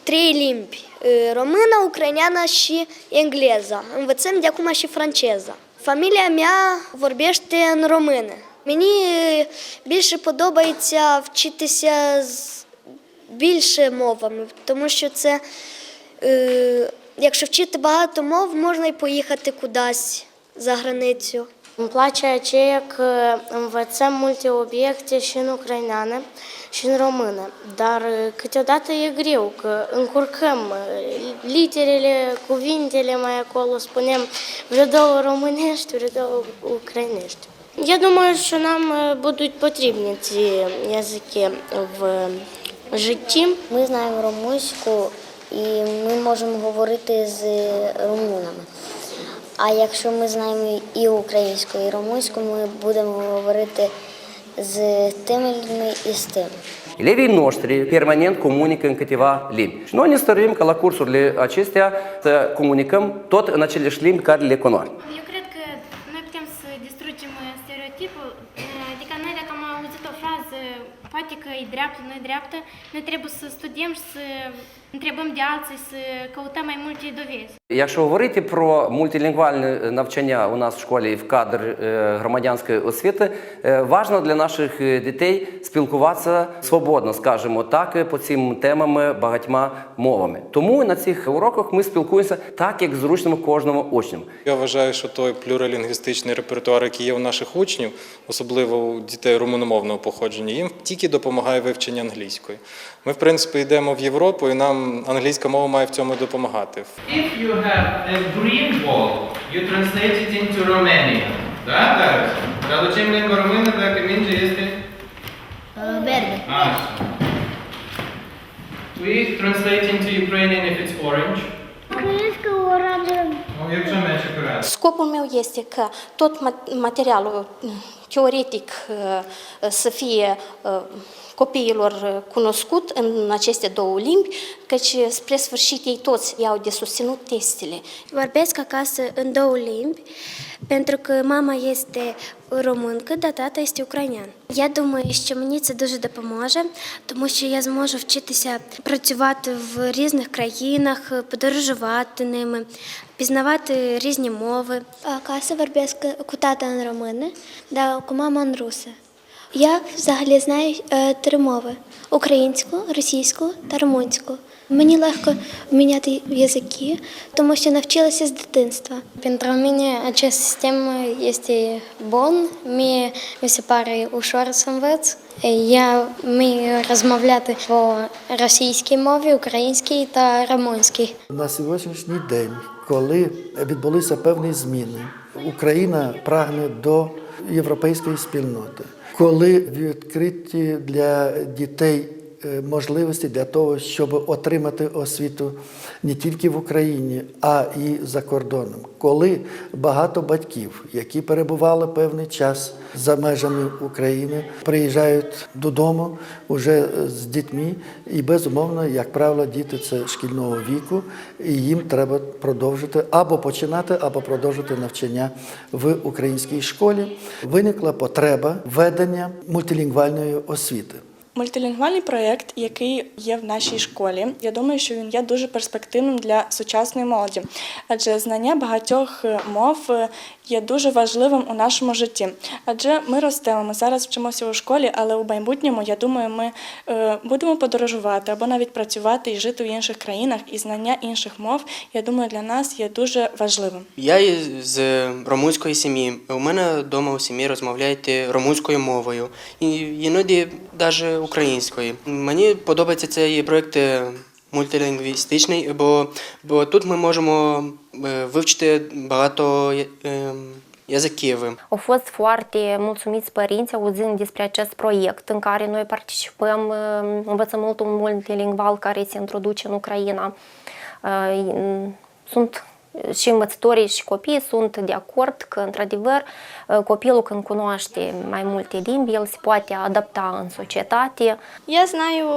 3 limbi – română, ucraineană și engleză. Învățăm de acum și franceză. Familia mea vorbește în română. Мені більше подобається вчитися з більше мовами, тому що це, якщо вчити багато мов, можна і поїхати кудись за gраницю. Îmi place aceea că învățăm multe obiecte și în ucraineană și în română, dar câteodată e greu, că încurcăm literele, cuvintele mai acolo, spunem vreo 2 românești, vreo 2 ucrainești. Я думаю, що нам будуть потрібні ці язики в житті. Ми знаємо румунську і ми можемо говорити з румунами. А якщо ми знаємо і українську, і румунську, ми будемо говорити з тими людьми і з тими. Elevii noștri permanent comunică în câteva limbi. Și noi ne stărim ca la cursurile acestea să comunicăm tot în aceleași limbi care le cunoaștem. Eu cred că noi putem să distrugem stereotipul, adică noi dacă am auzit o frază, poate математика і dreaptă, noi trebuie să studiem și să întrebăm de alții, să căutăm mai multe dovezi. Якщо говорити про мультилінгвальне навчання у нас в школі в кадр громадянської освіти, важливо для наших дітей спілкуватися свободно, скажімо так, по цим темам багатьма мовами. Тому на цих уроках ми спілкуємося так, як зручно кожному учню. Я вважаю, що той плюралінгвістичний репертуар, який є у наших учнів, особливо у дітей румуномовного походження, їм тільки допомагає вивчення англійської. Ми, в принципі, йдемо в Європу, і нам angliська mова має в цьому допомагати. If you have a green ball, you translate it into Romanian. Da, dar traducem în limba română dacă mingea este Verde. așa. We translate into Ukrainian if it's orange. Українська оранжева. Якщо менше коротко. Scopul meu este ca tot materialul teoretic să fie copiilor cunoscut în aceste două limbi, căci spre sfârșit ei toți iau de susținut testele. Vorbesc acasă în două limbi, pentru că mama este româncă, dar tata este українян. Я думаю, що мені це дуже допоможе, тому що я зможу вчитися працювати в різних країнах, подорожувати ними, пізнавати різні мови. Acasă vorbesc cu tata în română, dar cu mama în rusă. Я взагалі знаю 3 мови – українську, російську та румунську. Мені легко міняти язики, тому що навчилася з дитинства. Pentru mine acest sistem este bun, mi se pare ușor să învăț. Я вмію розмовляти по російській мові, українській та румунській. На сьогоднішній день, коли відбулися певні зміни, Україна прагне до європейської спільноти. Коли відкриті для дітей можливості для того, щоб отримати освіту не тільки в Україні, а і за кордоном. Коли багато батьків, які перебували певний час за межами України, приїжджають додому вже з дітьми, і безумовно, як правило, діти це шкільного віку, і їм треба продовжити або починати, або продовжити навчання в українській школі. Виникла потреба введення мультилінгвальної освіти. Мультилінгвальний проєкт, який є в нашій школі, я думаю, що він є дуже перспективним для сучасної молоді, адже знання багатьох мов є дуже важливим у нашому житті. Адже ми ростемо, ми зараз вчимося у школі, але у майбутньому, я думаю, ми будемо подорожувати або навіть працювати і жити в інших країнах, і знання інших мов, я думаю, для нас є дуже важливим. Я з румунської сім'ї. У мене вдома у сім'ї розмовляють румунською мовою, і іноді навіть українською. Мені подобається цей проєкт мультилінгвістичний, бо тут ми можемо вивчити багато язиків. Au fost foarte mulțumiți părinți auzind despre acest proiect în care noi participăm, învățământul multilingval care se introduce în Ucraina. Sunt și învățătorii și copiii sunt de acord că, într-adevăr, copilul când cunoaște mai multe limbi, el se poate adapta în societate. Я знаю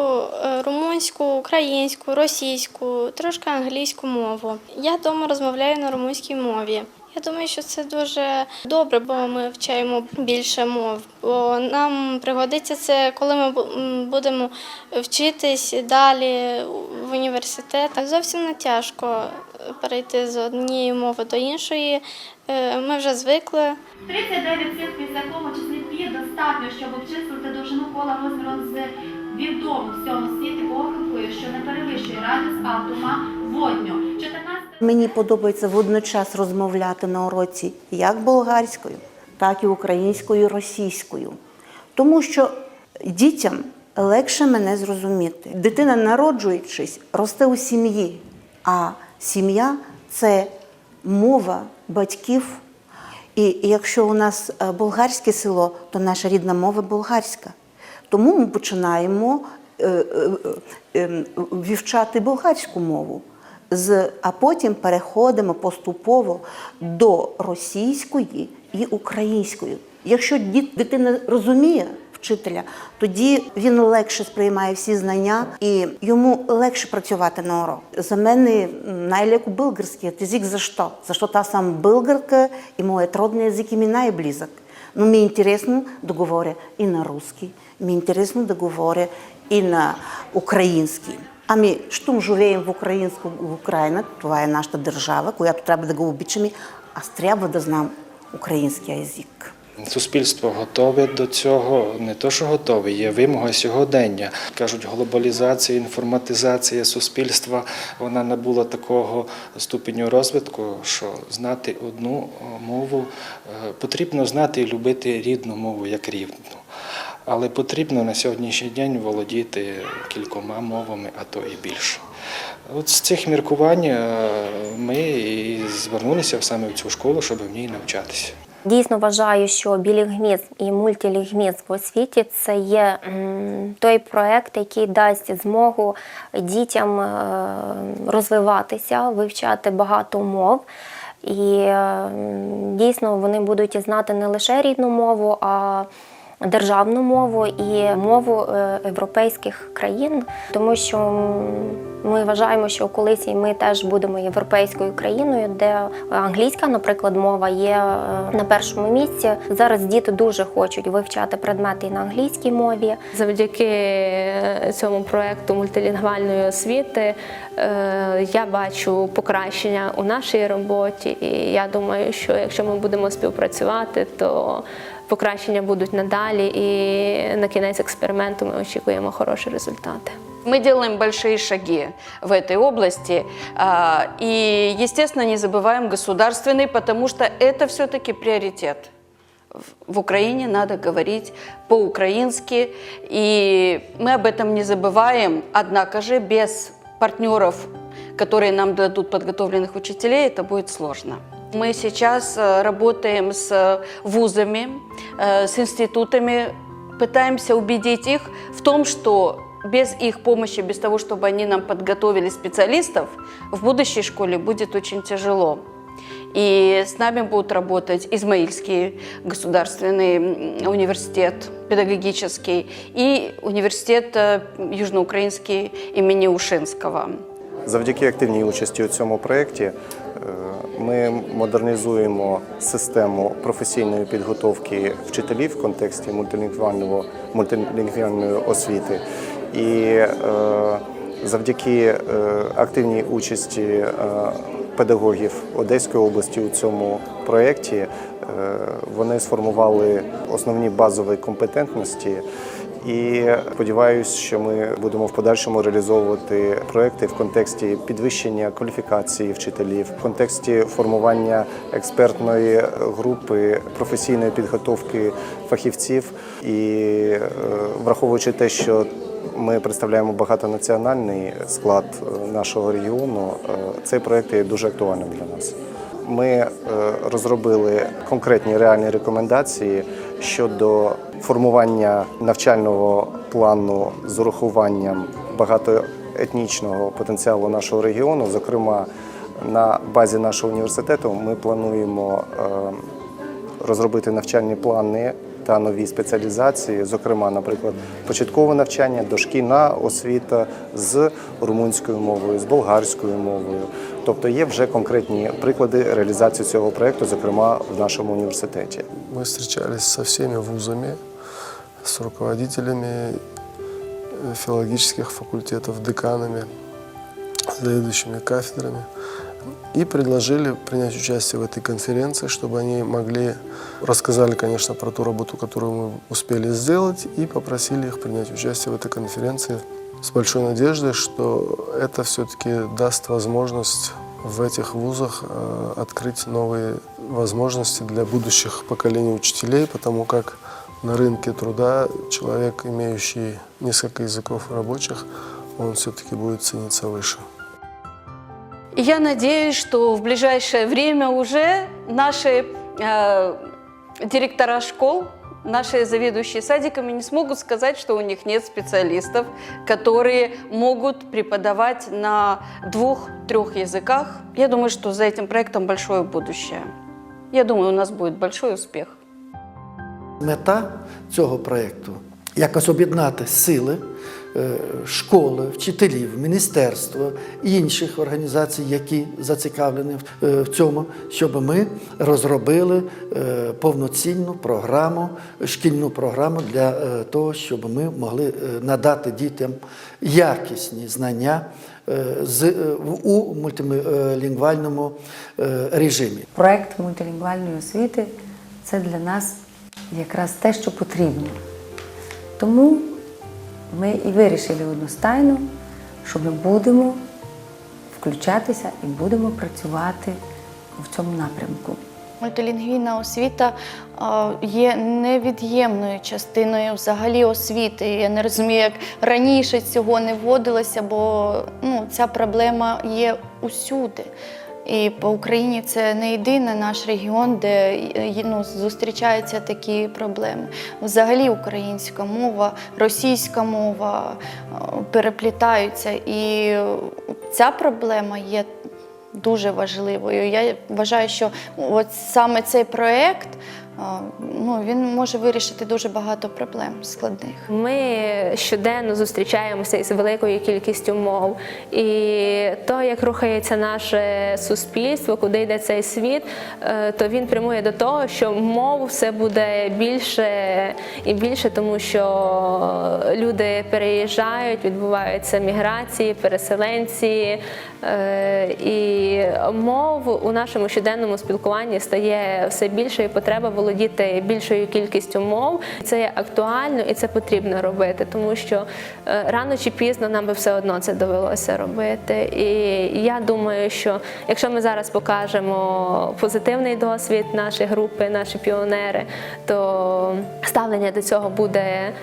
румунську, українську, російську, трошки англійську мову. Я вдома розмовляю на румунській мові. Я думаю, що це дуже добре, бо ми вчаємо більше мов. Бо нам пригодиться це, коли ми будемо вчитись далі в університетах. Зовсім не тяжко перейти з однієї мови до іншої. Ми вже звикли. 39 цифр з якого числі достатньо, щоб обчислити довжину кола розміром з відому всього світу похибкою, що не перевищує радіус атома водню. Мені подобається водночас розмовляти на уроці як болгарською, так і українською, російською. Тому що дітям легше мене зрозуміти. Дитина, народжуючись, росте у сім'ї, а сім'я – це мова батьків. І якщо у нас болгарське село, то наша рідна мова болгарська. Тому ми починаємо вивчати болгарську мову. А потім переходимо поступово до російської і української. Якщо дитина розуміє вчителя, тоді він легше сприймає всі знання і йому легше працювати на урок. За мене najleku bulgarski язик. За що? За що та сам bulgarka і мой родний язик і мені найблизок. Но ми интересно да говоря и на руски, ми интересно да говоря и на украински. Ами, щом живеем в Украина, това е нашата държава, която трябва да го обичаме, аз трябва да знам український язик. Суспільство готове до цього, не то, що готове, є вимога сьогодення. Кажуть, глобалізація, інформатизація суспільства, вона набула такого ступеню розвитку, що знати одну мову, потрібно знати і любити рідну мову як рідну. Але потрібно на сьогоднішній день володіти кількома мовами, а то і більше. От з цих міркувань ми і звернулися саме в цю школу, щоб в ній навчатися. Дійсно вважаю, що білінгвізм і мультилінгвізм в освіті – це є той проєкт, який дасть змогу дітям розвиватися, вивчати багато мов. І дійсно вони будуть знати не лише рідну мову, а державну мову і мову європейських країн, тому що ми вважаємо, що колись і ми теж будемо європейською країною, де англійська, наприклад, мова є на першому місці. Зараз діти дуже хочуть вивчати предмети на англійській мові. Завдяки цьому проєкту мультилінгвальної освіти я бачу покращення у нашій роботі, і я думаю, що якщо ми будемо співпрацювати, то покращення будуть надалі, і на кінець експерименту ми очікуємо хороші результати. Мы делаем большие шаги в этой области и, естественно, не забываем государственный, потому что это все-таки приоритет. В Украине надо говорить по-украински, и мы об этом не забываем, однако же без партнеров, которые нам дадут подготовленных учителей, это будет сложно. Мы сейчас работаем с вузами, с институтами, пытаемся убедить их в том, что без их помощи, без того, чтобы они нам подготовили специалистов, в будущей школе будет очень тяжело. И с нами будут работать Измаильский государственный университет педагогический и университет Южноукраїнський імені Ушинського. Завдяки активній участі у цьому проєкті ми модернізуємо систему професійної підготовки вчителів в контексті мультилінгвальної освіти. І завдяки активній участі педагогів Одеської області у цьому проєкті вони сформували основні базові компетентності. І сподіваюся, що ми будемо в подальшому реалізовувати проекти в контексті підвищення кваліфікації вчителів, в контексті формування експертної групи, професійної підготовки фахівців. І враховуючи те, що ми представляємо багатонаціональний склад нашого регіону, цей проект є дуже актуальним для нас. Ми розробили конкретні реальні рекомендації щодо формування навчального плану з урахуванням багатоетнічного потенціалу нашого регіону. Зокрема, на базі нашого університету ми плануємо розробити навчальні плани та нові спеціалізації, зокрема, наприклад, початкове навчання, дошкільна освіта з румунською мовою, з болгарською мовою. Тобто є вже конкретні приклади реалізації цього проєкту, зокрема, в нашому університеті. Ми зустрічалися з всіма вузами, з руководителями филологических факультетов, деканами, заведующими кафедрами. И предложили принять участие в этой конференции, чтобы они рассказали, конечно, про ту работу, которую мы успели сделать, и попросили их принять участие в этой конференции с большой надеждой, что это все-таки даст возможность в этих вузах открыть новые возможности для будущих поколений учителей, потому как на рынке труда человек, имеющий несколько языков рабочих, он все-таки будет цениться выше. Я надеюсь, что в ближайшее время уже наши директора школ, наши заведующие садиками не смогут сказать, что у них нет специалистов, которые могут преподавать на 2-3 языках. Я думаю, что за этим проектом большое будущее. Я думаю, у нас будет большой успех. Мета цього проєкту – якось об'єднати сили школи, вчителів, міністерства і інших організацій, які зацікавлені в цьому, щоб ми розробили повноцінну програму, шкільну програму для того, щоб ми могли надати дітям якісні знання у мультилінгвальному режимі. Проект мультилінгвальної освіти – це для нас якраз те, що потрібно. Тому ми і вирішили одностайно, що ми будемо включатися і будемо працювати в цьому напрямку. Мультилінгвійна освіта є невід'ємною частиною взагалі освіти. Я не розумію, як раніше цього не вводилося, бо ця проблема є усюди. І по Україні це не єдиний наш регіон, де зустрічаються такі проблеми. Взагалі українська мова, російська мова переплітаються. І ця проблема є дуже важливою. Я вважаю, що от саме цей проєкт, він може вирішити дуже багато проблем складних. Ми щоденно зустрічаємося із великою кількістю мов. І то, як рухається наше суспільство, куди йде цей світ, то він прямує до того, що мов все буде більше і більше, тому що люди переїжджають, відбуваються міграції, переселенці. І мов у нашому щоденному спілкуванні стає все більше, і потреба володіти більшою кількістю мов. Це є актуально і це потрібно робити, тому що рано чи пізно нам би все одно це довелося робити. І я думаю, що якщо ми зараз покажемо позитивний досвід, наші групи, наші піонери, то ставлення до цього буде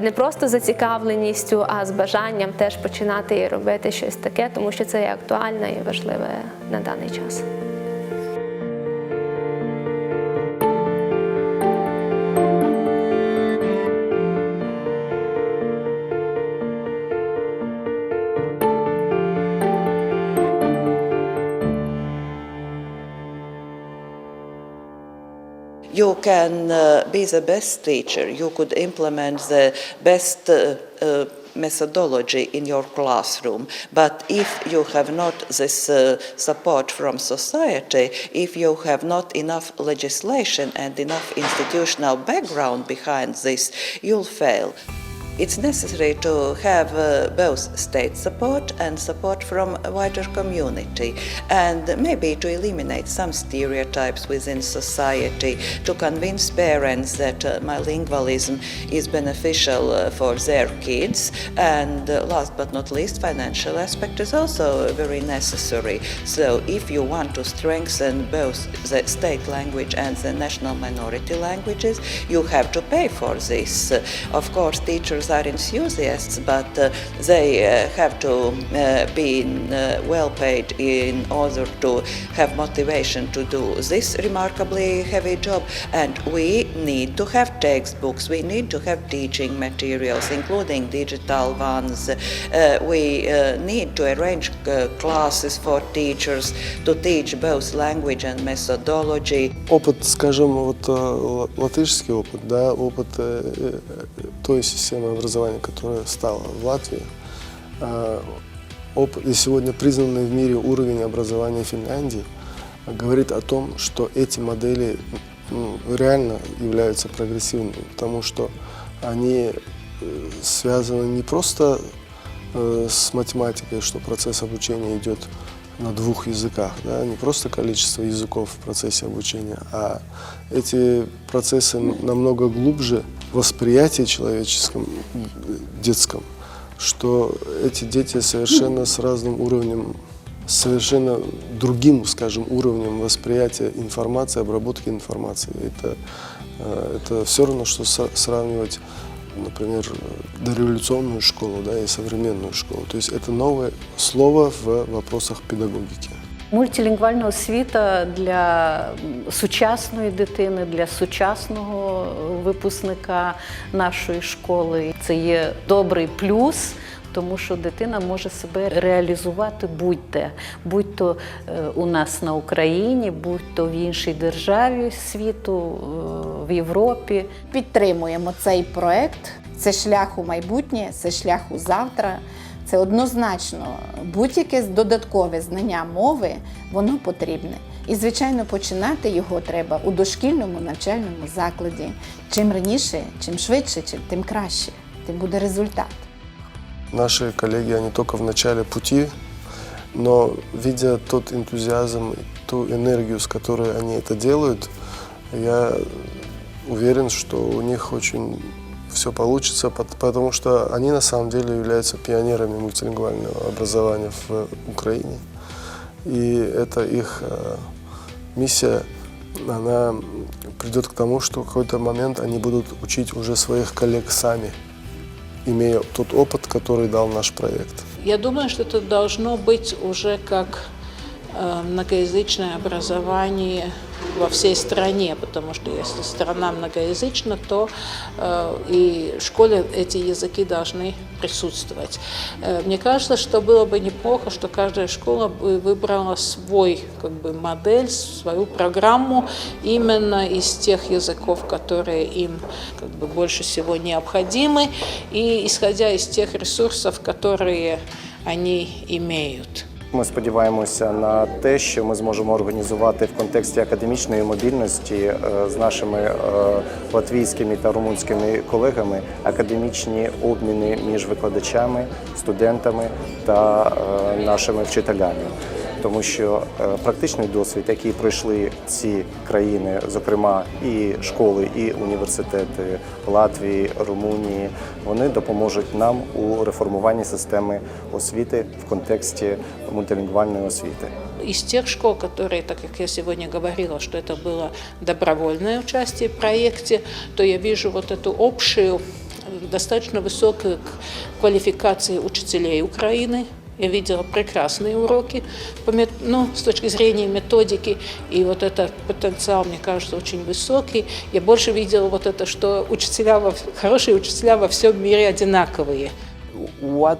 не просто зацікавленістю, а з бажанням теж починати і робити щось таке, тому що це є актуальне і важливе на даний час. You can be the best teacher, you could implement the best methodology in your classroom, but if you have not this support from society, if you have not enough legislation and enough institutional background behind this, you'll fail. It's necessary to have both state support and support from a wider community, and maybe to eliminate some stereotypes within society, to convince parents that bilingualism is beneficial for their kids, and last but not least, financial aspect is also very necessary. So if you want to strengthen both the state language and the national minority languages, you have to pay for this. Of course, teachers are enthusiasts, but they have to be well paid in order to have motivation to do this remarkably heavy job. And we need to have textbooks, we need to have teaching materials, including digital ones. We need to arrange classes for teachers to teach both language and methodology. Опыт, скажем, вот латышский опыт, да, опыт той системы образования, которая стала в Латвии, и сегодня признанный в мире уровень образования Финляндии, говорит о том, что эти модели реально являются прогрессивными, потому что они связаны не просто с математикой, что процесс обучения идет на двух языках, да, не просто количество языков в процессе обучения, а эти процессы намного глубже в восприятии человеческом, детском, что эти дети совершенно с разным уровнем, совершенно другим, скажем, уровнем восприятия информации, обработки информации. Это все равно, что сравнивать, например, дореволюционную школу, да, и современную школу. То есть это новое слово в вопросах педагогики. Мультилінгвальна освіта для сучасної дитини, для сучасного випускника нашої школи. Це є добрий плюс, тому що дитина може себе реалізувати будь-де. Будь-то у нас на Україні, будь-то в іншій державі світу, в Європі. Підтримуємо цей проект Це шлях у майбутнє, це шлях у завтра. Це однозначно будь-яке додаткове знання мови, воно потрібне. І, звичайно, починати його треба у дошкільному навчальному закладі. Чим раніше, чим швидше, тим краще, тим буде результат. Наши коллеги, они только в начале пути, но видя тот энтузиазм, ту энергию, с которой они это делают, я уверен, что у них очень все получится, потому что они на самом деле являются пионерами мультилингвального образования в Украине. И это их миссия, она придет к тому, что в какой-то момент они будут учить уже своих коллег сами, имея тот опыт, который дал наш проект. Я думаю, что это должно быть уже как многоязычное образование во всей стране, потому что если страна многоязычна, то и в школе эти языки должны присутствовать. Мне кажется, что было бы неплохо, что каждая школа бы выбрала свой модель, свою программу именно из тех языков, которые им больше всего необходимы, и исходя из тех ресурсов, которые они имеют. Ми сподіваємося на те, що ми зможемо організувати в контексті академічної мобільності з нашими латвійськими та румунськими колегами академічні обміни між викладачами, студентами та нашими вчителями. Тому що практичний досвід, який пройшли ці країни, зокрема і школи, і університети Латвії, Румунії, вони допоможуть нам у реформуванні системи освіти в контексті мультилингвальной освіти. Из тех школ, которые, так как я сегодня говорила, что это было добровольное участие в проекте, то я вижу вот эту общую, достаточно высокую квалификацию учителей Украины. Я видела прекрасные уроки с точки зрения методики, и вот этот потенциал, мне кажется, очень высокий. Я больше видела вот это, что хорошие учителя во всем мире одинаковые. What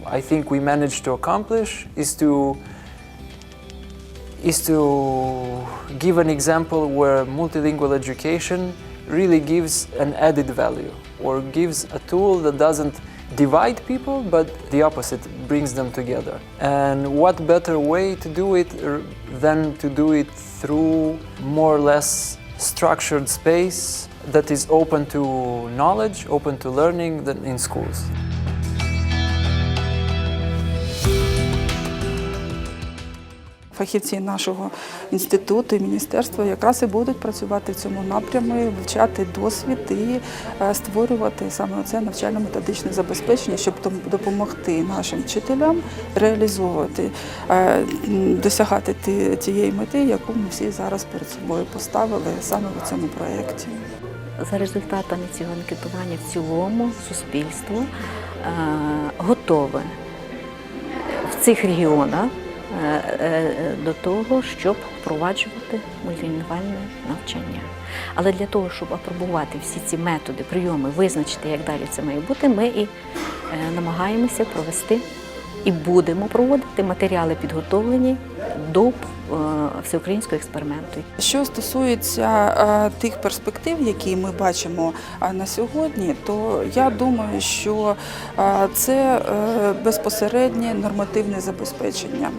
I think we managed to accomplish is to give an example where multilingual education really gives an added value, or gives a tool that doesn't divide people, but the opposite, brings them together. And what better way to do it than to do it through more or less structured space that is open to knowledge, open to learning than in schools. Фахівці нашого інституту і міністерства якраз і будуть працювати в цьому напрямі, вивчати досвід і створювати саме це навчально-методичне забезпечення, щоб допомогти нашим вчителям реалізовувати, досягати тієї мети, яку ми всі зараз перед собою поставили саме в цьому проєкті. За результатами цього анкетування в цілому суспільство готове в цих регіонах до того, щоб впроваджувати мультилінгвальне навчання. Але для того, щоб апробувати всі ці методи, прийоми, визначити, як далі це має бути, ми і намагаємося провести і будемо проводити матеріали підготовлені до всеукраїнського експерименту. Що стосується тих перспектив, які ми бачимо на сьогодні, то я думаю, що це безпосереднє нормативне забезпечення.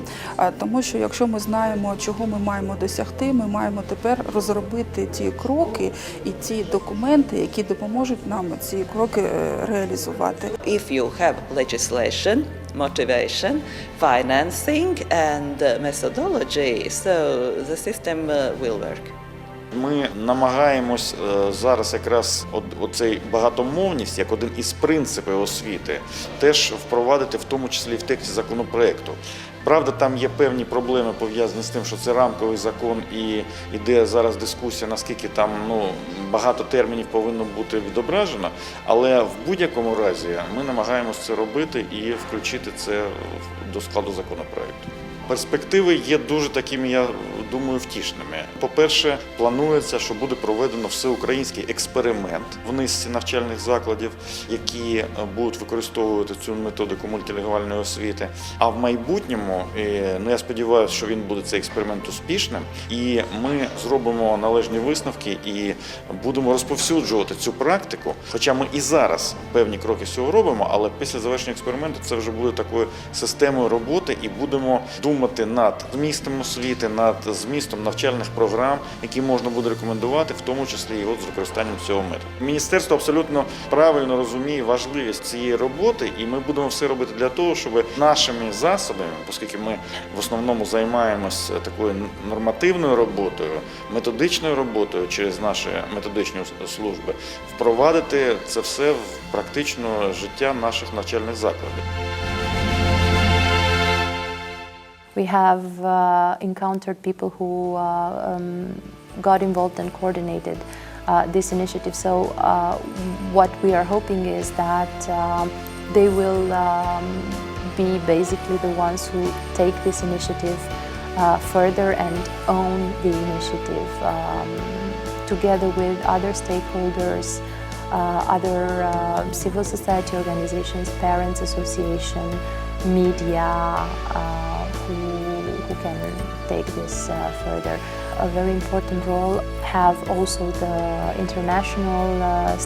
Тому що якщо ми знаємо, чого ми маємо досягти, ми маємо тепер розробити ті кроки і ті документи, які допоможуть нам ці кроки реалізувати. If you have legislation, motivation, financing and methodology, so the system will work. Ми намагаємось зараз якраз оцей багатомовність, як один із принципів освіти, теж впровадити в тому числі в тексті законопроекту. Правда, там є певні проблеми пов'язані з тим, що це рамковий закон і йде зараз дискусія, наскільки там багато термінів повинно бути відображено, але в будь-якому разі ми намагаємось це робити і включити це до складу законопроекту. Перспективи є дуже такими, я думаю, втішними. По-перше, планується, що буде проведено всеукраїнський експеримент в низці навчальних закладів, які будуть використовувати цю методику мультилінгвальної освіти. А в майбутньому, я сподіваюся, що він буде цей експеримент успішним, і ми зробимо належні висновки і будемо розповсюджувати цю практику. Хоча ми і зараз певні кроки з цього робимо, але після завершення експерименту це вже буде такою системою роботи, і будемо думати над змістом освіти, над змістом навчальних програм, які можна буде рекомендувати, в тому числі і з використанням цього методу. Міністерство абсолютно правильно розуміє важливість цієї роботи, і ми будемо все робити для того, щоб нашими засобами, оскільки ми в основному займаємося такою нормативною роботою, методичною роботою через наші методичні служби, впровадити це все в практичне життя наших навчальних закладів. We have encountered people who got involved and coordinated this initiative. So what we are hoping is that they will be basically the ones who take this initiative further and own the initiative together with other stakeholders, other civil society organizations, parents association, media, who can take this further. A very important role have also the international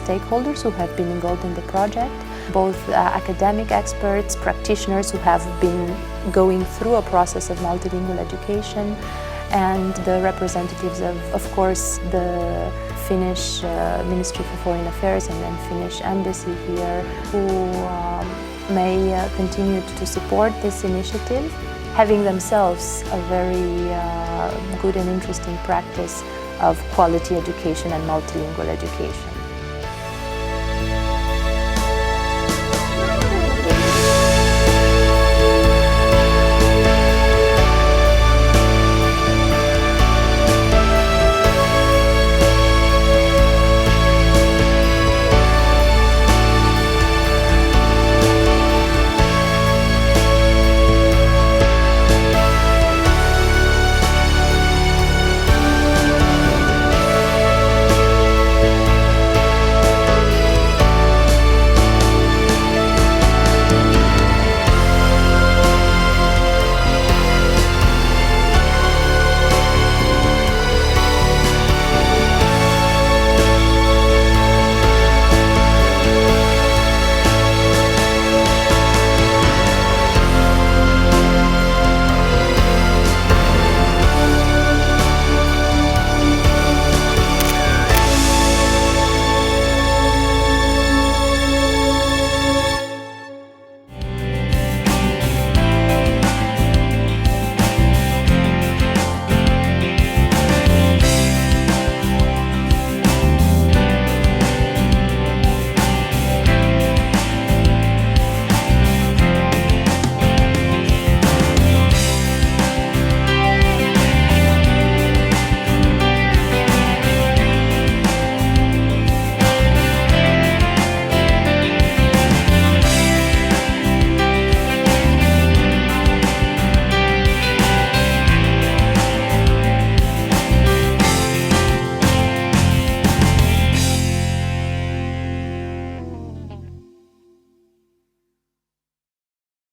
stakeholders who have been involved in the project, both academic experts, practitioners who have been going through a process of multilingual education, and the representatives of course, the Finnish Ministry for Foreign Affairs and then Finnish Embassy here, who may continue to support this initiative, having themselves a very good and interesting practice of quality education and multilingual education.